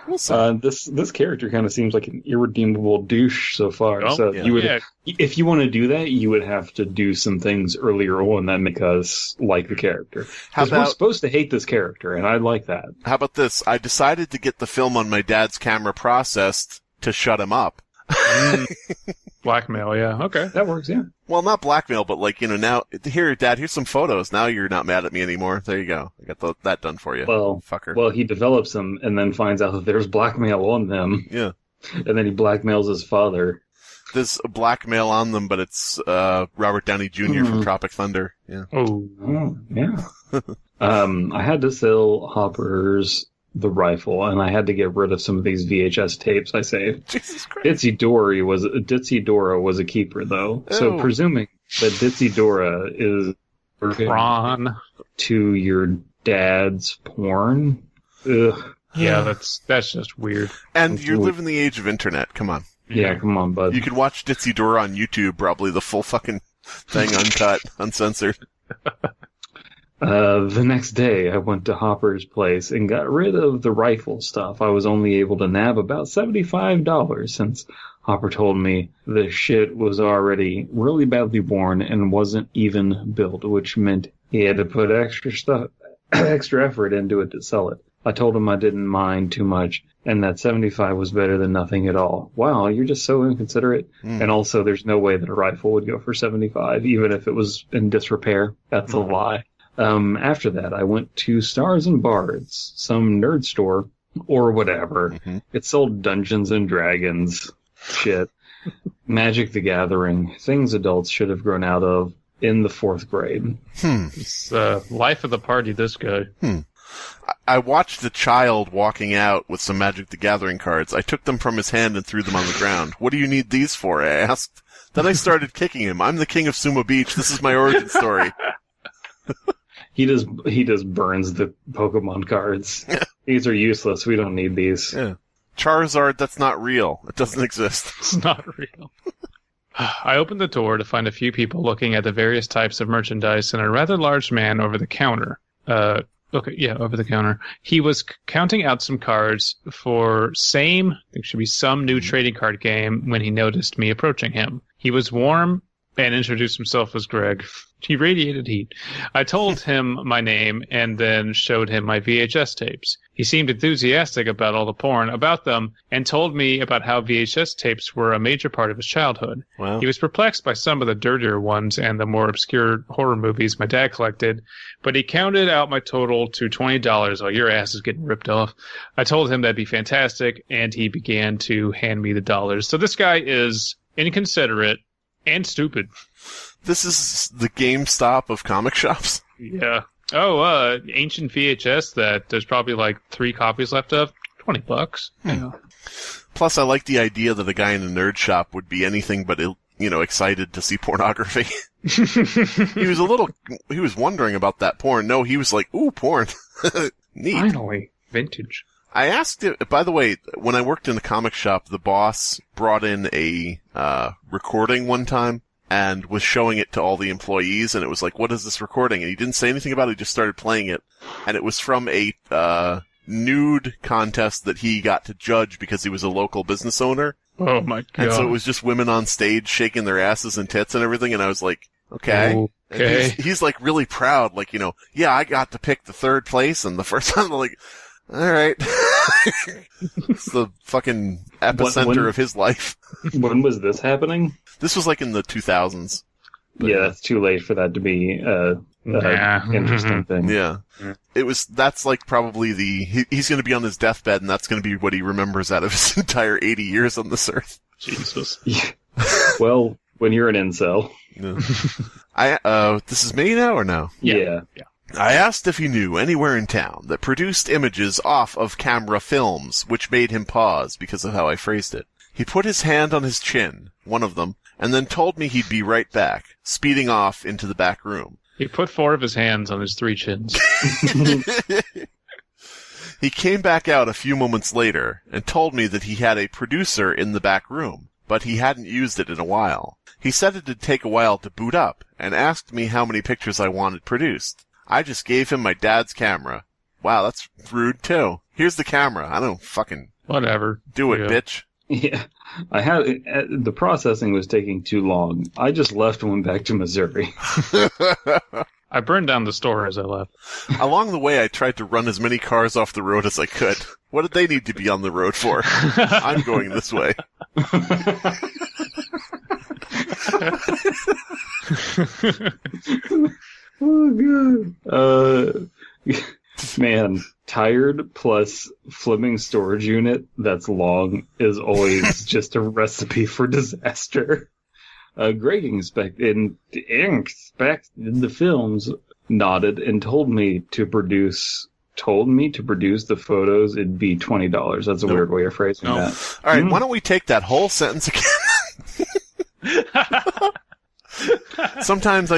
This character kind of seems like an irredeemable douche so far. Oh, so yeah. you would, if you want to do that, you would have to do some things earlier on that make us like the character. Because we're supposed to hate this character, and I like that. How about this? I decided to get the film on my dad's camera processed to shut him up. Blackmail, yeah. Okay. That works, yeah. Well, not blackmail, but like, you know, now, here, Dad, here's some photos. Now you're not mad at me anymore. There you go. I got that done for you. Well, fucker. Well, he develops them and then finds out that there's blackmail on them. Yeah. And then he blackmails his father. There's blackmail on them, but it's Robert Downey Jr. from Tropic Thunder. Yeah. Oh yeah. I had to sell Hopper's the rifle, and I had to get rid of some of these VHS tapes I saved. Jesus Christ. Ditzy Dora was a keeper, though. Ew. So presuming that Ditzy Dora is Ron to your dad's porn. Ugh. Yeah, that's just weird. And you live in the age of internet. Come on. Yeah, come on, bud. You could watch Ditzy Dora on YouTube, probably the full fucking thing, uncut, uncensored. The next day, I went to Hopper's place and got rid of the rifle stuff. I was only able to nab about $75 since Hopper told me the shit was already really badly worn and wasn't even built, which meant he had to put extra effort into it to sell it. I told him I didn't mind too much and that 75 was better than nothing at all. Wow, you're just so inconsiderate. And also, there's no way that a rifle would go for 75, even if it was in disrepair. That's a lie. After that, I went to Stars and Bards, some nerd store, or whatever. It sold Dungeons and Dragons shit. Magic the Gathering, things adults should have grown out of in the 4th grade. It's life of the party, this guy. I watched a child walking out with some Magic the Gathering cards. I took them from his hand and threw them on the ground. What do you need these for? I asked. Then I started kicking him. I'm the king of Sumo Beach. This is my origin story. He just burns the Pokemon cards. These are useless. We don't need these. Yeah. Charizard, that's not real. It doesn't exist. It's not real. I opened the door to find a few people looking at the various types of merchandise and a rather large man over the counter. Over the counter. He was counting out some cards for I think it should be some new trading card game when he noticed me approaching him. He was warm and introduced himself as Greg. He radiated heat. I told him my name and then showed him my VHS tapes. He seemed enthusiastic about all the porn about them and told me about how VHS tapes were a major part of his childhood. Wow. He was perplexed by some of the dirtier ones and the more obscure horror movies my dad collected, but he counted out my total to $20 while your ass is getting ripped off. I told him that'd be fantastic, and he began to hand me the dollars. So this guy is inconsiderate and stupid. This is the GameStop of comic shops? Yeah. Oh, ancient VHS that there's probably like 3 copies left of. $20. Yeah. Plus, I like the idea that a guy in a nerd shop would be anything but excited to see pornography. He was wondering about that porn. No, he was like, ooh, porn. Neat. Finally, vintage. I asked it, by the way, when I worked in the comic shop, the boss brought in a recording one time and was showing it to all the employees, and it was like, what is this recording? And he didn't say anything about it, he just started playing it. And it was from a nude contest that he got to judge because he was a local business owner. Oh my god. And so it was just women on stage shaking their asses and tits and everything, and I was like, okay. Okay. He's like really proud, like, yeah, I got to pick the third place, and the first time, I'm like, alright. It's the fucking epicenter of his life. When was this happening? This was like in the 2000s. Yeah, that's too late for that to be interesting thing. Yeah. That's like probably he's gonna be on his deathbed, and that's gonna be what he remembers out of his entire 80 years on this earth. Jesus. Yeah. Well, when you're an incel. Yeah. This is me now or no? Yeah. I asked if he knew anywhere in town that produced images off of camera films, which made him pause because of how I phrased it. He put his hand on his chin, one of them, and then told me he'd be right back, speeding off into the back room. He put 4 of his hands on his 3 chins. He came back out a few moments later and told me that he had a producer in the back room, but he hadn't used it in a while. He said it'd take a while to boot up, and asked me how many pictures I wanted produced. I just gave him my dad's camera. Wow, that's rude, too. Here's the camera. I don't fucking... Whatever. Do it, bitch. Yeah. The processing was taking too long. I just left and went back to Missouri. I burned down the store as I left. Along the way, I tried to run as many cars off the road as I could. What did they need to be on the road for? I'm going this way. Oh, God. Man, tired plus Fleming Storage Unit that's long is always just a recipe for disaster. Greg inspected the films, nodded, and told me to produce the photos. It'd be $20. That's a weird way of phrasing that. All right, why don't we take that whole sentence again? Sometimes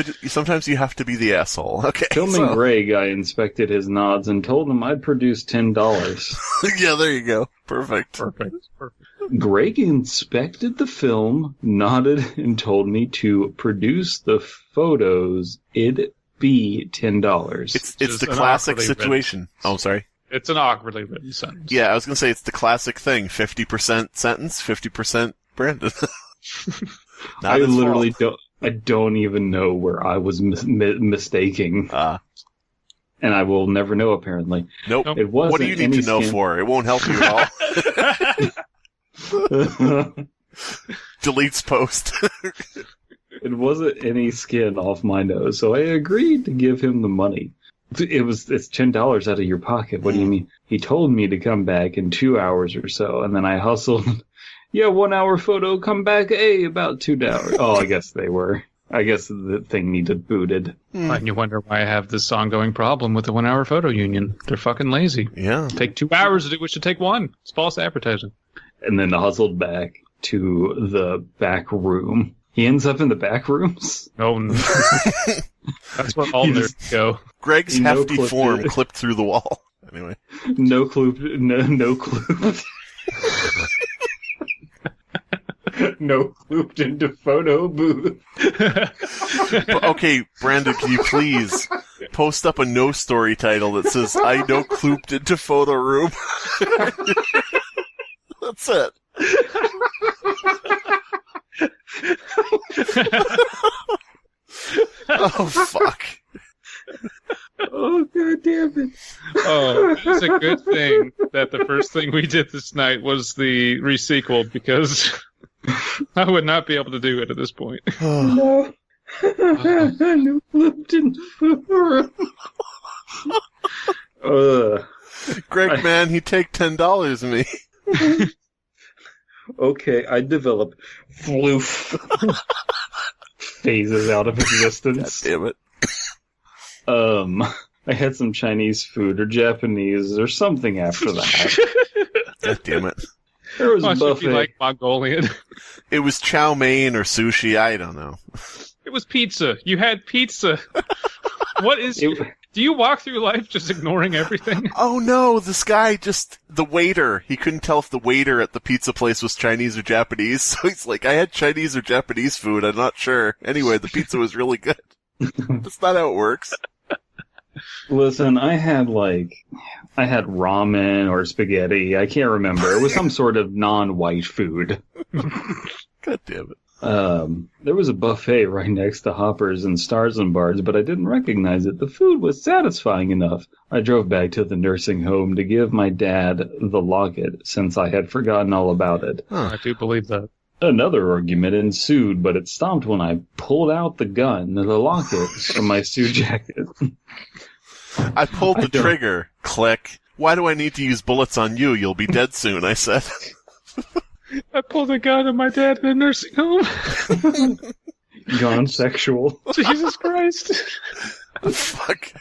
you have to be the asshole. Okay. Filming Greg, I inspected his nods and told him I'd produce $10. Yeah, there you go. Perfect. Greg inspected the film, nodded, and told me to produce the photos. It'd be $10. It's the classic situation. Oh, sorry. It's an awkwardly written sentence. Yeah, I was going to say it's the classic thing. 50% sentence, 50% Brandon. I literally don't even know where I was mistaking. And I will never know, apparently. Nope. It wasn't. What do you need to know for? It won't help you at all. Deletes post. It wasn't any skin off my nose, so I agreed to give him the money. It's $10 out of your pocket. What do you mean? He told me to come back in 2 hours or so, and then I hustled. Yeah, 1 hour photo, come back, about 2 hours. Oh, I guess they were. I guess the thing needed booted. And you wonder why I have this ongoing problem with the 1 hour photo union. They're fucking lazy. Yeah. Take 2 hours to do what should take 1. It's false advertising. And then hustled back to the back room. He ends up in the back rooms? Oh, no. That's where all nerds go. Greg's hefty form clipped through the wall. Anyway. No clue. No looped into photo booth. Okay, Brandon, can you please post up a no story title that says I no clooped into photo room? That's it. Oh, fuck. Oh, God damn it. Oh, it's a good thing that the first thing we did this night was the re-sequel, because I would not be able to do it at this point. No. No flipped in the room. Greg, man, he'd take $10 of me. Okay, I develop floof phases out of existence. God damn it. I had some Chinese food or Japanese or something after that. God damn it. There was a Must be buffet. like Mongolian. It was chow mein or sushi. I don't know. It was pizza. You had pizza. What is... Do you walk through life just ignoring everything? Oh no, this guy the waiter, he couldn't tell if the waiter at the pizza place was Chinese or Japanese, so he's like, I had Chinese or Japanese food, I'm not sure. Anyway, the pizza was really good. That's not how it works. Listen, I had ramen or spaghetti. I can't remember. It was some sort of non-white food. God damn it. There was a buffet right next to Hoppers and Stars and Bars, but I didn't recognize it. The food was satisfying enough. I drove back to the nursing home to give my dad the locket, since I had forgotten all about it. Huh, I do believe that. Another argument ensued, but it stopped when I pulled out the gun, the locket, from my suit jacket. I pulled the trigger. Click. Why do I need to use bullets on you? You'll be dead soon, I said. I pulled a gun on my dad in a nursing home. Gone sexual. Jesus Christ. Fuck.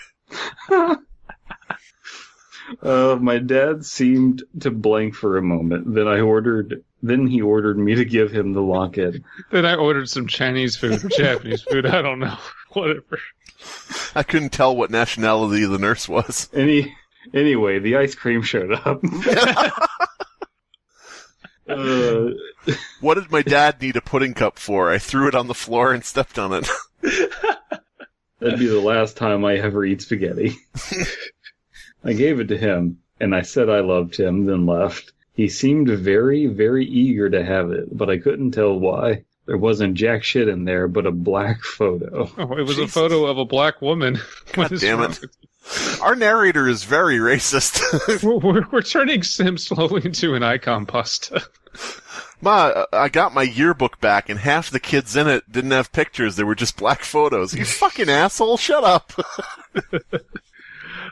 My dad seemed to blank for a moment. Then he ordered me to give him the locket. Then I ordered some Chinese food or Japanese food. I don't know. Whatever. I couldn't tell what nationality the nurse was. Anyway, the ice cream showed up. What did my dad need a pudding cup for? I threw it on the floor and stepped on it. That'd be the last time I ever eat spaghetti. I gave it to him, and I said I loved him, then left. He seemed very, very eager to have it, but I couldn't tell why. There wasn't jack shit in there, but a black photo. Oh, it was a photo of a black woman. God damn it. Our narrator is very racist. We're turning Sim slowly into an icon pasta. Ma, I got my yearbook back, and half the kids in it didn't have pictures. They were just black photos. You fucking asshole, shut up.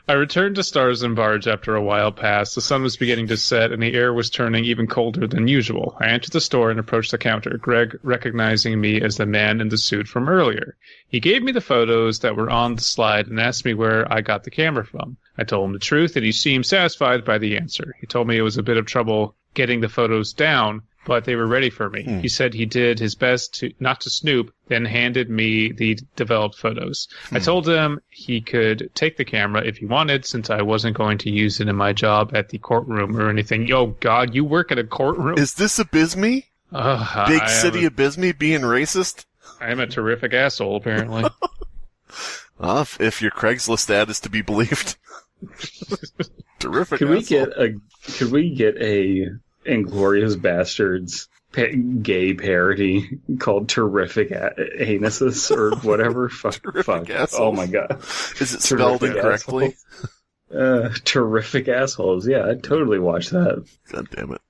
I returned to Stars and Barge after a while passed. The sun was beginning to set, and the air was turning even colder than usual. I entered the store and approached the counter, Greg recognizing me as the man in the suit from earlier. He gave me the photos that were on the slide and asked me where I got the camera from. I told him the truth, and he seemed satisfied by the answer. He told me it was a bit of trouble getting the photos down, but they were ready for me. He said he did his best not to snoop, then handed me the developed photos. I told him he could take the camera if he wanted, since I wasn't going to use it in my job at the courtroom or anything. Yo, God, you work at a courtroom? Is this Abysmii? Big city Abysmii being racist? I am a terrific asshole, apparently. Well, if your Craigslist ad is to be believed. Terrific Could asshole. Could we get a Inglourious Bastards gay parody called Terrific Anuses or whatever? Fuck. Assholes. Oh my god. Is it spelled Terrific incorrectly? Terrific Assholes. Yeah, I'd totally watch that. God damn it.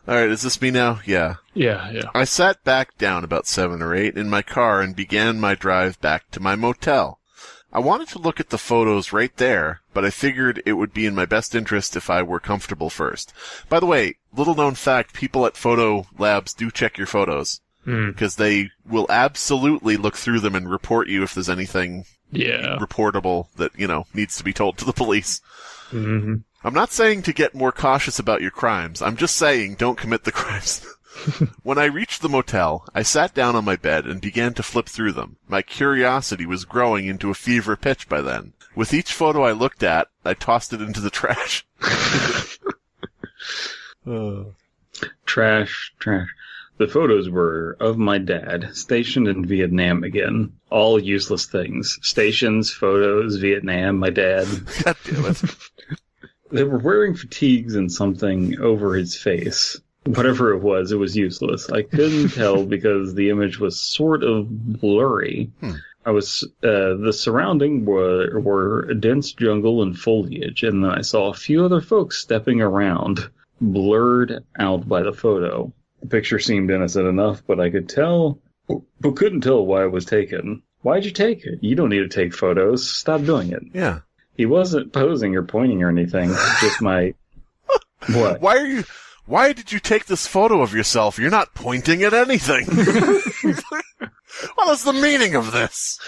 Alright, is this me now? Yeah. Yeah. I sat back down about 7 or 8 in my car and began my drive back to my motel. I wanted to look at the photos right there, but I figured it would be in my best interest if I were comfortable first. By the way, little known fact, people at photo labs do check your photos. Because they will absolutely look through them and report you if there's anything reportable that, needs to be told to the police. Mm-hmm. I'm not saying to get more cautious about your crimes. I'm just saying don't commit the crimes. When I reached the motel, I sat down on my bed and began to flip through them. My curiosity was growing into a fever pitch by then. With each photo I looked at, I tossed it into the trash. Trash. The photos were of my dad, stationed in Vietnam again. All useless things. Stations, photos, Vietnam, my dad. God damn it. They were wearing fatigues and something over his face. Whatever it was useless. I couldn't tell because the image was sort of blurry. The surrounding were a dense jungle and foliage, and then I saw a few other folks stepping around, blurred out by the photo. The picture seemed innocent enough, but I could tell, but couldn't tell why it was taken. Why'd you take it? You don't need to take photos. Stop doing it. Yeah. He wasn't posing or pointing or anything. Just my... What? Why did you take this photo of yourself? You're not pointing at anything. What is the meaning of this?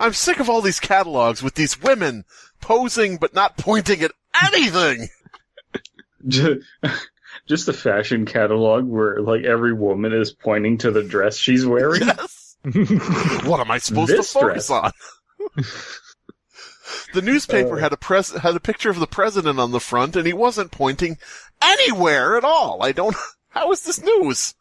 I'm sick of all these catalogs with these women posing but not pointing at anything. just a fashion catalog where like every woman is pointing to the dress she's wearing. Yes. What am I supposed to focus on? The newspaper had a picture of the president on the front, and he wasn't pointing anywhere at all. How is this news?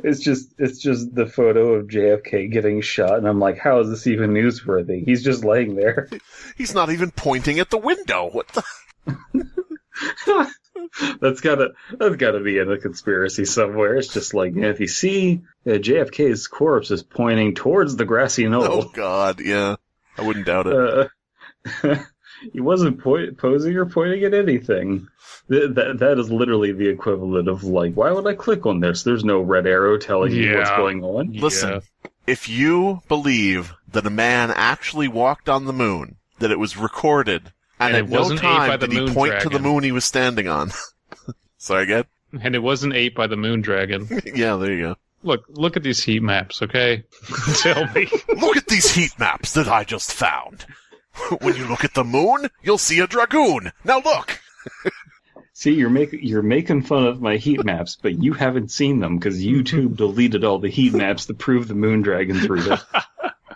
It's just the photo of JFK getting shot, and I'm like, how is this even newsworthy? He's just laying there. He's not even pointing at the window. What the? That's gotta be in a conspiracy somewhere. It's just like, if you see JFK's corpse is pointing towards the grassy knoll. Oh God, yeah, I wouldn't doubt it. He wasn't posing or pointing at anything. That is literally the equivalent of like, why would I click on this? There's no red arrow telling you what's going on. Listen, if you believe that a man actually walked on the moon, that it was recorded, and at no time did he point to the moon he was standing on. Sorry, again? And it wasn't ate by the moon dragon. Yeah, there you go. Look at these heat maps, okay? Tell me. Look at these heat maps that I just found. When you look at the moon, you'll see a dragoon. Now look. See, you're making fun of my heat maps, but you haven't seen them because YouTube deleted all the heat maps to prove the moon dragon through them.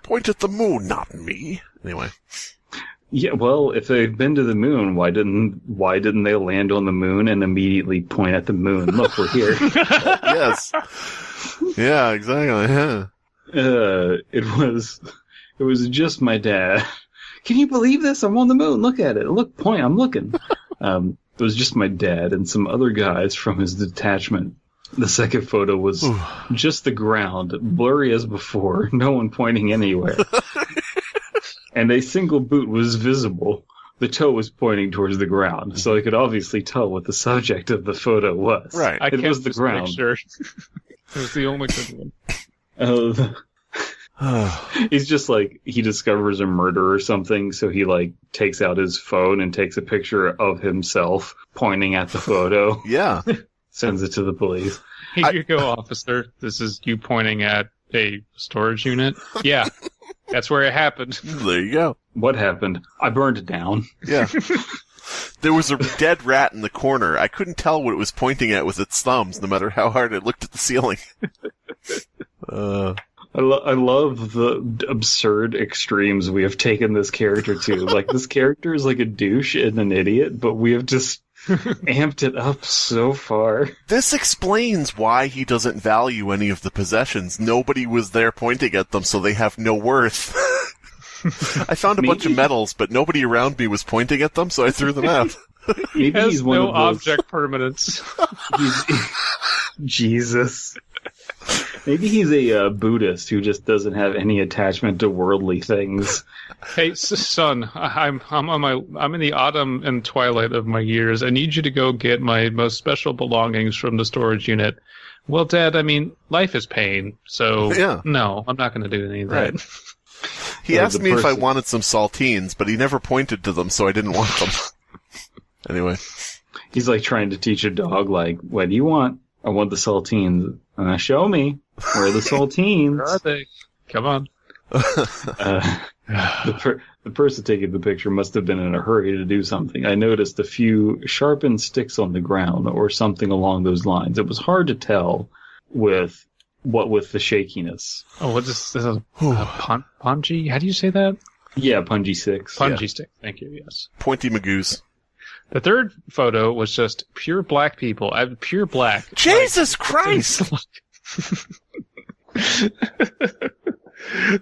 Point at the moon, not me. Anyway. Yeah, well, if they've been to the moon, why didn't they land on the moon and immediately point at the moon? Look, we're here. Yes. Yeah, exactly. Yeah. It was just my dad. Can you believe this? I'm on the moon. Look at it. Look, point. I'm looking. It was just my dad and some other guys from his detachment. The second photo was just the ground, blurry as before, no one pointing anywhere. And a single boot was visible. The toe was pointing towards the ground, so I could obviously tell what the subject of the photo was. Right. It was the ground. Sure. It was the only good one. He's just like, he discovers a murder or something, so he like takes out his phone and takes a picture of himself pointing at the photo. Yeah. Sends it to the police. Here you go, officer. This is you pointing at a storage unit. Yeah. That's where it happened. There you go. What happened? I burned it down. Yeah. There was a dead rat in the corner. I couldn't tell what it was pointing at with its thumbs, no matter how hard it looked at the ceiling. I love the absurd extremes we have taken this character to. Like, this character is like a douche and an idiot, but we have just amped it up so far. This explains why he doesn't value any of the possessions. Nobody was there pointing at them, so they have no worth. I found a bunch of medals, but nobody around me was pointing at them, so I threw them out. Maybe he's one no of those... object permanence. Jesus. Maybe he's a Buddhist who just doesn't have any attachment to worldly things. Hey, son, I'm in the autumn and twilight of my years. I need you to go get my most special belongings from the storage unit. Well, Dad, I mean, life is pain, so no, I'm not going to do any of that. Right. He asked me if I wanted some saltines, but he never pointed to them, so I didn't want them. Anyway. He's like trying to teach a dog, like, what do you want? I want the saltines. Show me. Where are the saltines? Where are they? Come on. The person taking the picture must have been in a hurry to do something. I noticed a few sharpened sticks on the ground or something along those lines. It was hard to tell with the shakiness. Oh, what is this? Punji? How do you say that? Yeah, punji sticks. Punji stick. Thank you, yes. Pointy Magoos. The third photo was just pure black people. Pure black. Jesus Christ!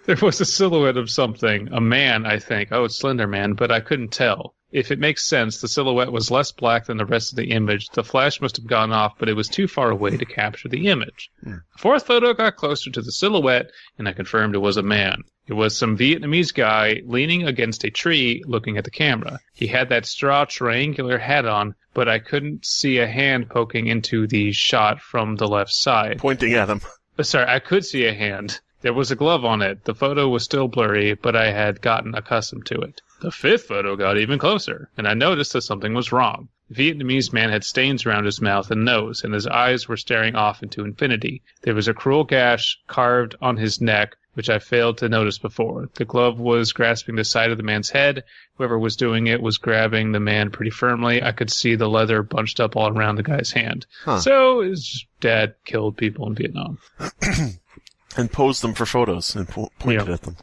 There was a silhouette of something. A man, I think. Oh, it's Slender Man, but I couldn't tell. If it makes sense, the silhouette was less black than the rest of the image. The flash must have gone off, but it was too far away to capture the image. The fourth photo got closer to the silhouette, and I confirmed it was a man. It was some Vietnamese guy leaning against a tree looking at the camera. He had that straw triangular hat on, but I couldn't see a hand poking into the shot from the left side. Pointing at him. Sorry, I could see a hand. There was a glove on it. The photo was still blurry, but I had gotten accustomed to it. The fifth photo got even closer, and I noticed that something was wrong. The Vietnamese man had stains around his mouth and nose, and his eyes were staring off into infinity. There was a cruel gash carved on his neck, which I failed to notice before. The glove was grasping the side of the man's head. Whoever was doing it was grabbing the man pretty firmly. I could see the leather bunched up all around the guy's hand. Huh. So his dad killed people in Vietnam. And posed them for photos and pointed at them.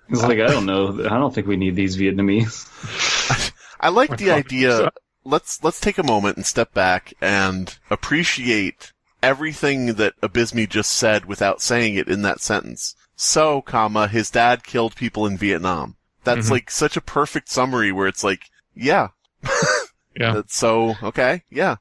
It's like, I don't know. I don't think we need these Vietnamese. I like the idea. Let's take a moment and step back and appreciate everything that Abysmii just said without saying it in that sentence. So, his dad killed people in Vietnam. That's like such a perfect summary where it's like, yeah. Yeah. Okay, yeah.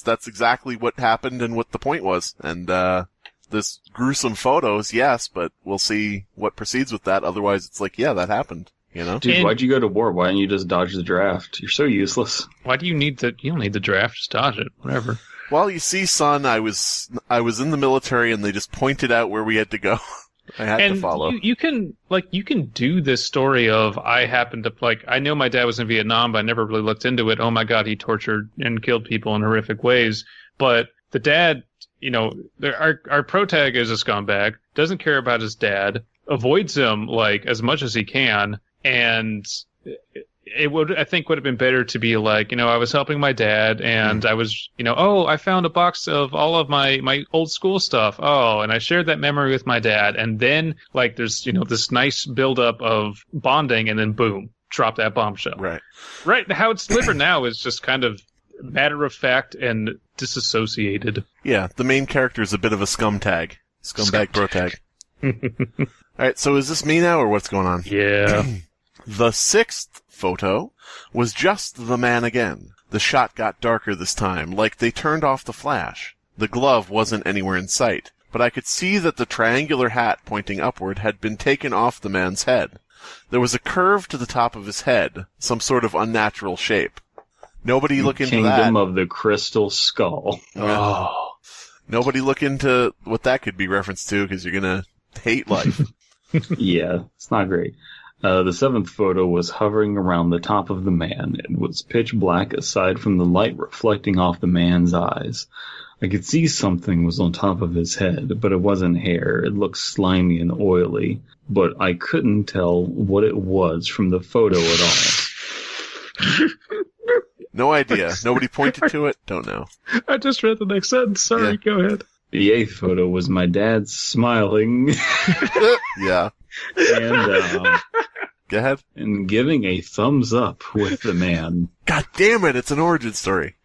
That's exactly what happened and what the point was. And, this gruesome photos, yes, but we'll see what proceeds with that. Otherwise, it's like, yeah, that happened. You know? Dude, why'd you go to war? Why didn't you just dodge the draft? You're so useless. Why do you need you don't need the draft, just dodge it. Whatever. Well, you see, son, I was in the military and they just pointed out where we had to go. I had to follow. You can do this story of, I happened to, I know my dad was in Vietnam, but I never really looked into it. Oh my God, he tortured and killed people in horrific ways. But the dad, our protag is a scumbag, doesn't care about his dad, avoids him, as much as he can, and it would have been better to be I was helping my dad, and I was, I found a box of all of my old school stuff. Oh, and I shared that memory with my dad. And then, there's, this nice buildup of bonding, and then boom, drop that bombshell. Right. Right. How it's delivered now is just kind of matter of fact and disassociated. Yeah, the main character is a bit of a scumbag bro tag. All right, so is this me now, or what's going on? Yeah. The 6th photo was just the man again. The shot got darker this time, like they turned off the flash. The glove wasn't anywhere in sight, but I could see that the triangular hat pointing upward had been taken off the man's head. There was a curve to the top of his head, some sort of unnatural shape. Nobody look into that. Kingdom of the Crystal Skull. Oh. Nobody look into what that could be referenced to, because you're going to hate life. Yeah, it's not great. The 7th photo was hovering around the top of the man. It was pitch black aside from the light reflecting off the man's eyes. I could see something was on top of his head, but it wasn't hair. It looked slimy and oily, but I couldn't tell what it was from the photo at all. No idea. Nobody pointed to it. Don't know. I just read the next sentence. Sorry, Go ahead. The 8th photo was my dad smiling. Yeah. And, go ahead. And giving a thumbs up with the man. God damn it, it's an origin story.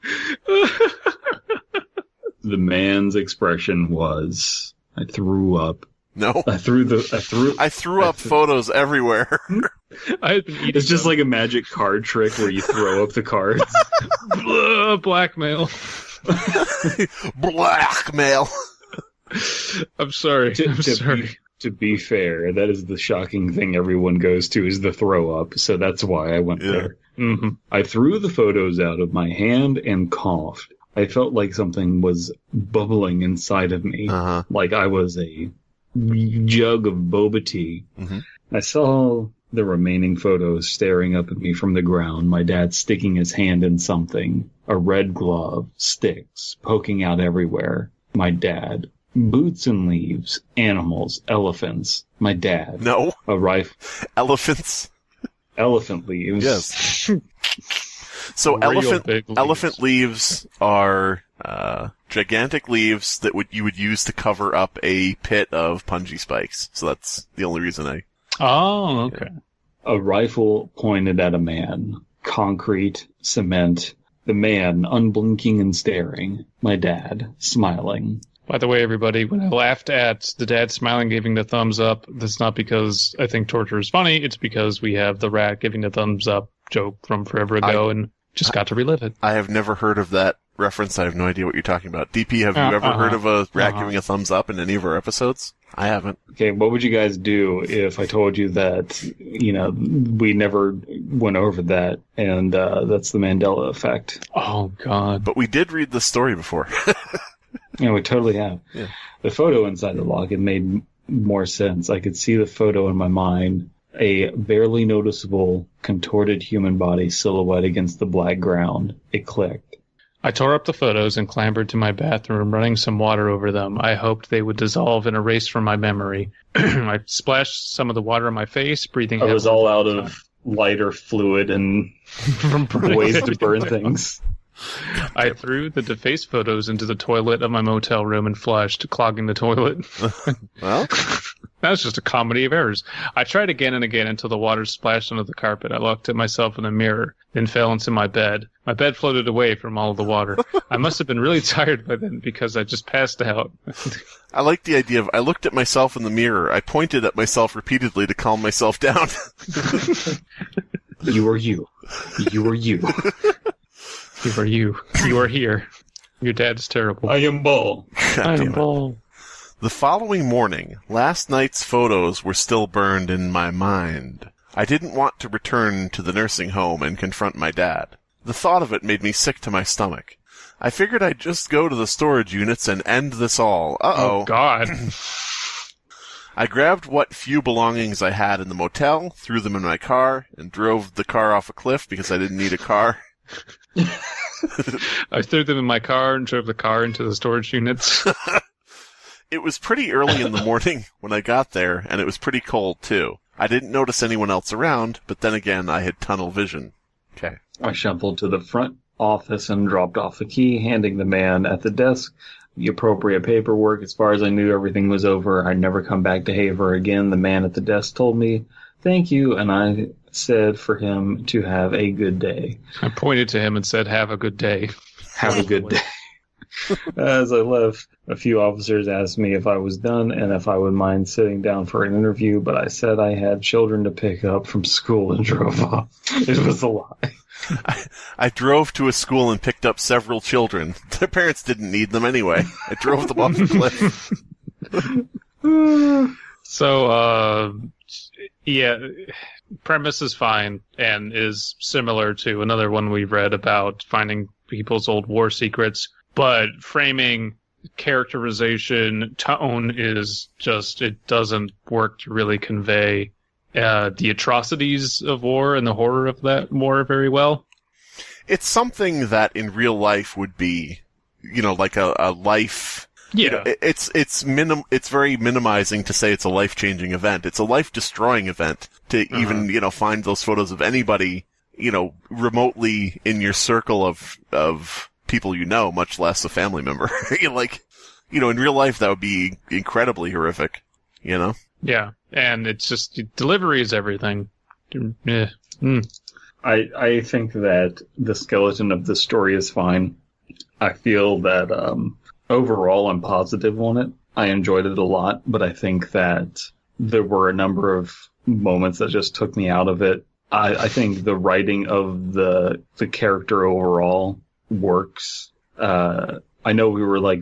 The man's expression was, I threw up. No. I threw up photos everywhere. I had been eating It's just like a magic card trick where you throw up the cards. Blackmail. Blackmail. I'm sorry. To be fair, that is the shocking thing everyone goes to, is the throw up. So that's why I went there. Mm-hmm. I threw the photos out of my hand and coughed. I felt like something was bubbling inside of me. Uh-huh. Like I was a jug of boba tea. Mm-hmm. I saw the remaining photos staring up at me from the ground. My dad sticking his hand in something. A red glove, sticks, poking out everywhere. My dad. Boots and leaves, animals, elephants. My dad. No. A rifle. Elephants. Elephant leaves. Yes. So elephant leaves are gigantic leaves that you would use to cover up a pit of punji spikes. So that's the only reason I... Oh, okay. A rifle pointed at a man. Concrete, cement. The man unblinking and staring. My dad smiling. By the way, everybody, when I laughed at the dad smiling, giving the thumbs up, that's not because I think torture is funny. It's because we have the rat giving the thumbs up joke from forever ago and just got to relive it. I have never heard of that reference. I have no idea what you're talking about. DP, have you ever heard of a rat giving a thumbs up in any of our episodes? I haven't. Okay, what would you guys do if I told you that, we never went over that, and that's the Mandela effect? Oh, God. But we did read the story before. Yeah, we totally have. Yeah. The photo inside the log, it made more sense. I could see the photo in my mind. A barely noticeable, contorted human body silhouette against the black ground. It clicked. I tore up the photos and clambered to my bathroom, running some water over them. I hoped they would dissolve and erase from my memory. I splashed some of the water on my face, breathing. I was all out of lighter fluid and ways to burn things. I threw the defaced photos into the toilet of my motel room and flushed, clogging the toilet. Well, that was just a comedy of errors. I tried again and again until the water splashed onto the carpet. I looked at myself in the mirror, then fell into my bed. My bed floated away from all of the water. I must have been really tired by then because I just passed out. I like the idea of I looked at myself in the mirror. I pointed at myself repeatedly to calm myself down. You are you. You are you. You are you. You are here. Your dad is terrible. I am Bull. I am Bull. The following morning, last night's photos were still burned in my mind. I didn't want to return to the nursing home and confront my dad. The thought of it made me sick to my stomach. I figured I'd just go to the storage units and end this all. Uh-oh. Oh, God. I grabbed what few belongings I had in the motel, threw them in my car, and drove the car off a cliff because I didn't need a car. I threw them in my car and drove the car into the storage units. It was pretty early in the morning when I got there, and it was pretty cold, too. I didn't notice anyone else around, but then again, I had tunnel vision. Okay. I shuffled to the front office and dropped off the key, handing the man at the desk the appropriate paperwork. As far as I knew, everything was over. I'd never come back to Haver again. The man at the desk told me, "Thank you," and I said for him to have a good day. I pointed to him and said, "Have a good day." Have a good day. As I left, a few officers asked me if I was done and if I would mind sitting down for an interview, but I said I had children to pick up from school and drove off. It was a lie. I drove to a school and picked up several children. Their parents didn't need them anyway. I drove them off the cliff. So, yeah, premise is fine and is similar to another one we read about finding people's old war secrets, but framing, characterization, tone is just, it doesn't work to really convey the atrocities of war and the horror of that war very well. It's something that in real life would be, like a life. Yeah. It's very minimizing to say it's a life-changing event. It's a life-destroying event to even, find those photos of anybody, remotely in your circle of people much less a family member. In real life that would be incredibly horrific, Yeah, and it's just, delivery is everything. Yeah. I think that the skeleton of the story is fine. I feel that overall I'm positive on it. I enjoyed it a lot, but I think that there were a number of moments that just took me out of it. I think the writing of the character overall works. I know we were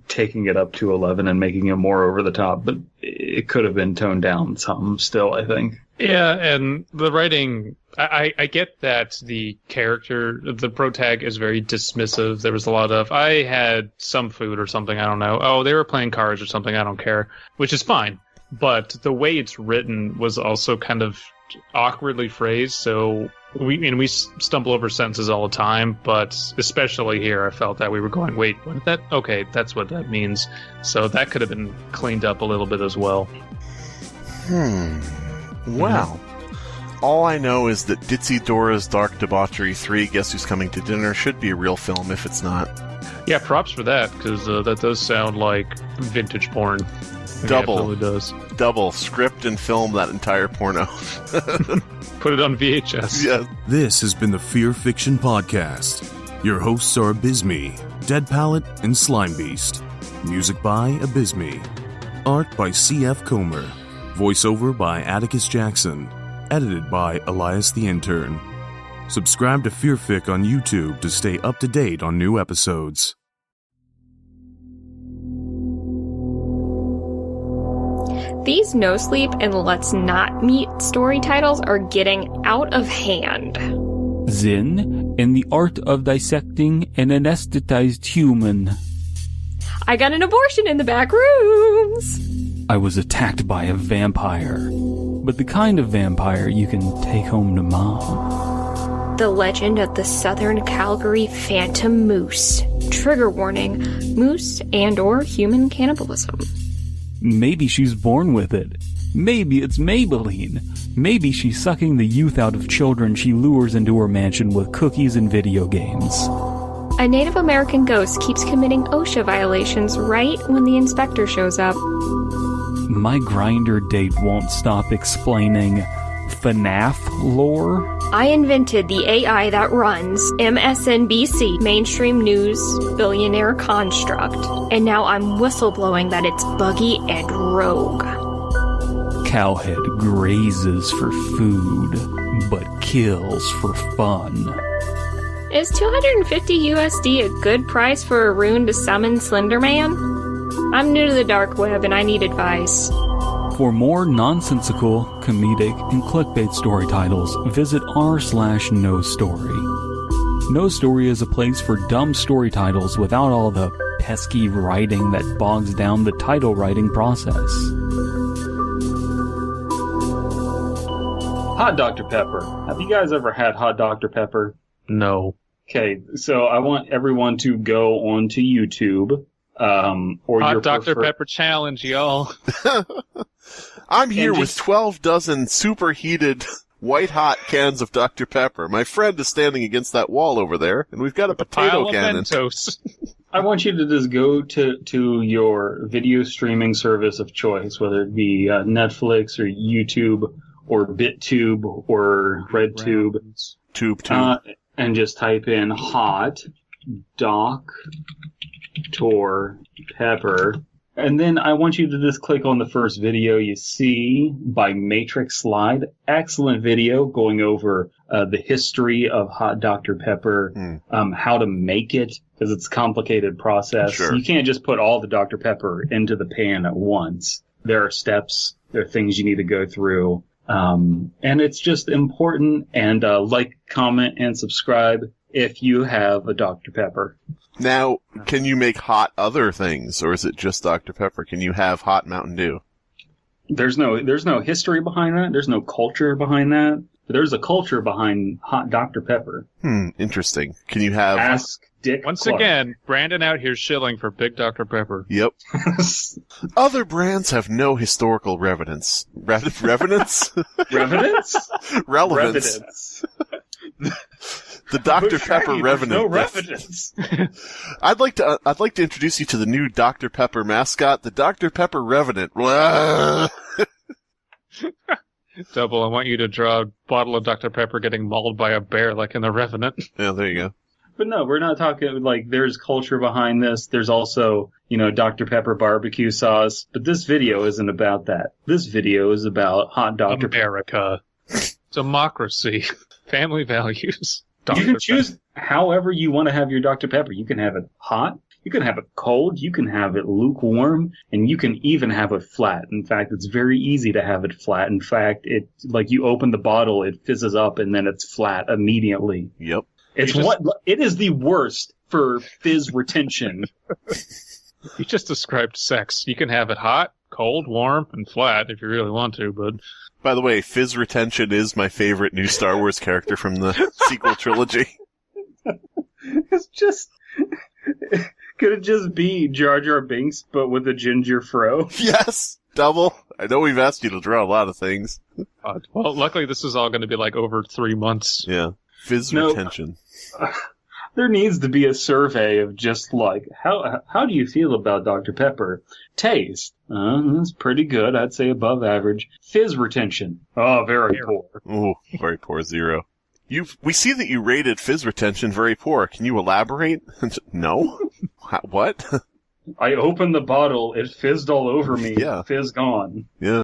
taking it up to 11 and making it more over the top, but it could have been toned down some still, I think. Yeah, and the writing, I get that the character, the protag is very dismissive. There was a lot of, I had some food or something, I don't know. Oh, they were playing cards or something, I don't care, which is fine. But the way it's written was also kind of awkwardly phrased, so we stumble over sentences all the time, but especially here I felt that we were going, wait, what did that? Okay, that's what that means. So that could have been cleaned up a little bit as well. Well, all I know is that Ditzy Dora's Dark Debauchery 3, Guess Who's Coming to Dinner, should be a real film if it's not. Yeah, props for that, because that does sound like vintage porn. Double. It does. Double. Script and film that entire porno. Put it on VHS. Yeah. This has been the Fear Fiction Podcast. Your hosts are Abysmii, Dead Palette, and Slimebeast. Music by Abysmii. Art by C.F. Comer. Voiceover by Atticus Jackson. Edited by Elias the Intern. Subscribe to Fearfic on YouTube to stay up to date on new episodes. These No Sleep and Let's Not Meet story titles are getting out of hand. Zen and the art of dissecting an anesthetized human. I got an abortion in the back rooms. I was attacked by a vampire, but the kind of vampire you can take home to mom. The Legend of the Southern Calgary Phantom Moose. Trigger warning, moose and or human cannibalism. Maybe she's born with it. Maybe it's Maybelline. Maybe she's sucking the youth out of children she lures into her mansion with cookies and video games. A Native American ghost keeps committing OSHA violations right when the inspector shows up. My Grindr date won't stop explaining FNAF lore. I invented the AI that runs MSNBC, mainstream news billionaire construct, and now I'm whistleblowing that it's buggy and rogue. Cowhead grazes for food, but kills for fun. Is $250 USD a good price for a rune to summon Slenderman? I'm new to the dark web and I need advice. For more nonsensical, comedic, and clickbait story titles, visit r/nostory. No Story is a place for dumb story titles without all the pesky writing that bogs down the title writing process. Hot Dr. Pepper. Have you guys ever had hot Dr. Pepper? No. Okay, so I want everyone to go onto YouTube. Or Hot your Dr. Pepper challenge, y'all. I'm here And with just- 12 dozen superheated white-hot cans of Dr. Pepper. My friend is standing against that wall over there, and we've got a potato Pile of cannon. Mentos. I want you to just go to your video streaming service of choice, whether it be Netflix or YouTube or BitTube or RedTube, Tube. and just type in hot Dr. Pepper. And then I want you to just click on the first video you see by Matrix Slide. Excellent video going over the history of hot Dr. Pepper, how to make it, because it's a complicated process. Sure. You can't just put all the Dr. Pepper into the pan at once. There are steps, there are things you need to go through. And it's just important. And like, comment, and subscribe if you have a Dr. Pepper. Now, can you make hot other things, or is it just Dr. Pepper? Can you have hot Mountain Dew? There's no history behind that. There's no culture behind that. But there's a culture behind hot Dr. Pepper. Interesting. Can you have... Ask Dick Once Clark. again, Brandon out here shilling for Big Dr. Pepper. Yep. Other brands have no historical revenance. Revenance? Revenants? Relevance. The Dr. Pepper revenant. No revenants. I'd like to introduce you to the new Dr. Pepper mascot, the Dr. Pepper Revenant. Double, I want you to draw a bottle of Dr. Pepper getting mauled by a bear like in The Revenant. Yeah, there you go. But no, we're not talking, like, there's culture behind this. There's also, Dr. Pepper barbecue sauce. But this video isn't about that. This video is about hot Dr. Pepper. America. Democracy. Family values. You can choose however you want to have your Dr. Pepper. You can have it hot, you can have it cold, you can have it lukewarm, and you can even have it flat. In fact, it's very easy to have it flat. In fact, you open the bottle, it fizzes up, and then it's flat immediately. Yep. It is the worst for fizz retention. You just described sex. You can have it hot, cold, warm, and flat if you really want to, but... By the way, Fizz Retention is my favorite new Star Wars character from the sequel trilogy. It's just... Could it just be Jar Jar Binks, but with a ginger fro? Yes! Double. I know we've asked you to draw a lot of things. Well, luckily this is all going to be like over 3 months. Yeah. Fizz Retention. There needs to be a survey of just like, how do you feel about Dr. Pepper? Taste. That's pretty good. I'd say above average. Fizz retention. Oh, very poor. Ooh, very poor, 0. We see that you rated Fizz Retention very poor. Can you elaborate? No? What? I opened the bottle. It fizzed all over me. Yeah. Fizz gone. Yeah.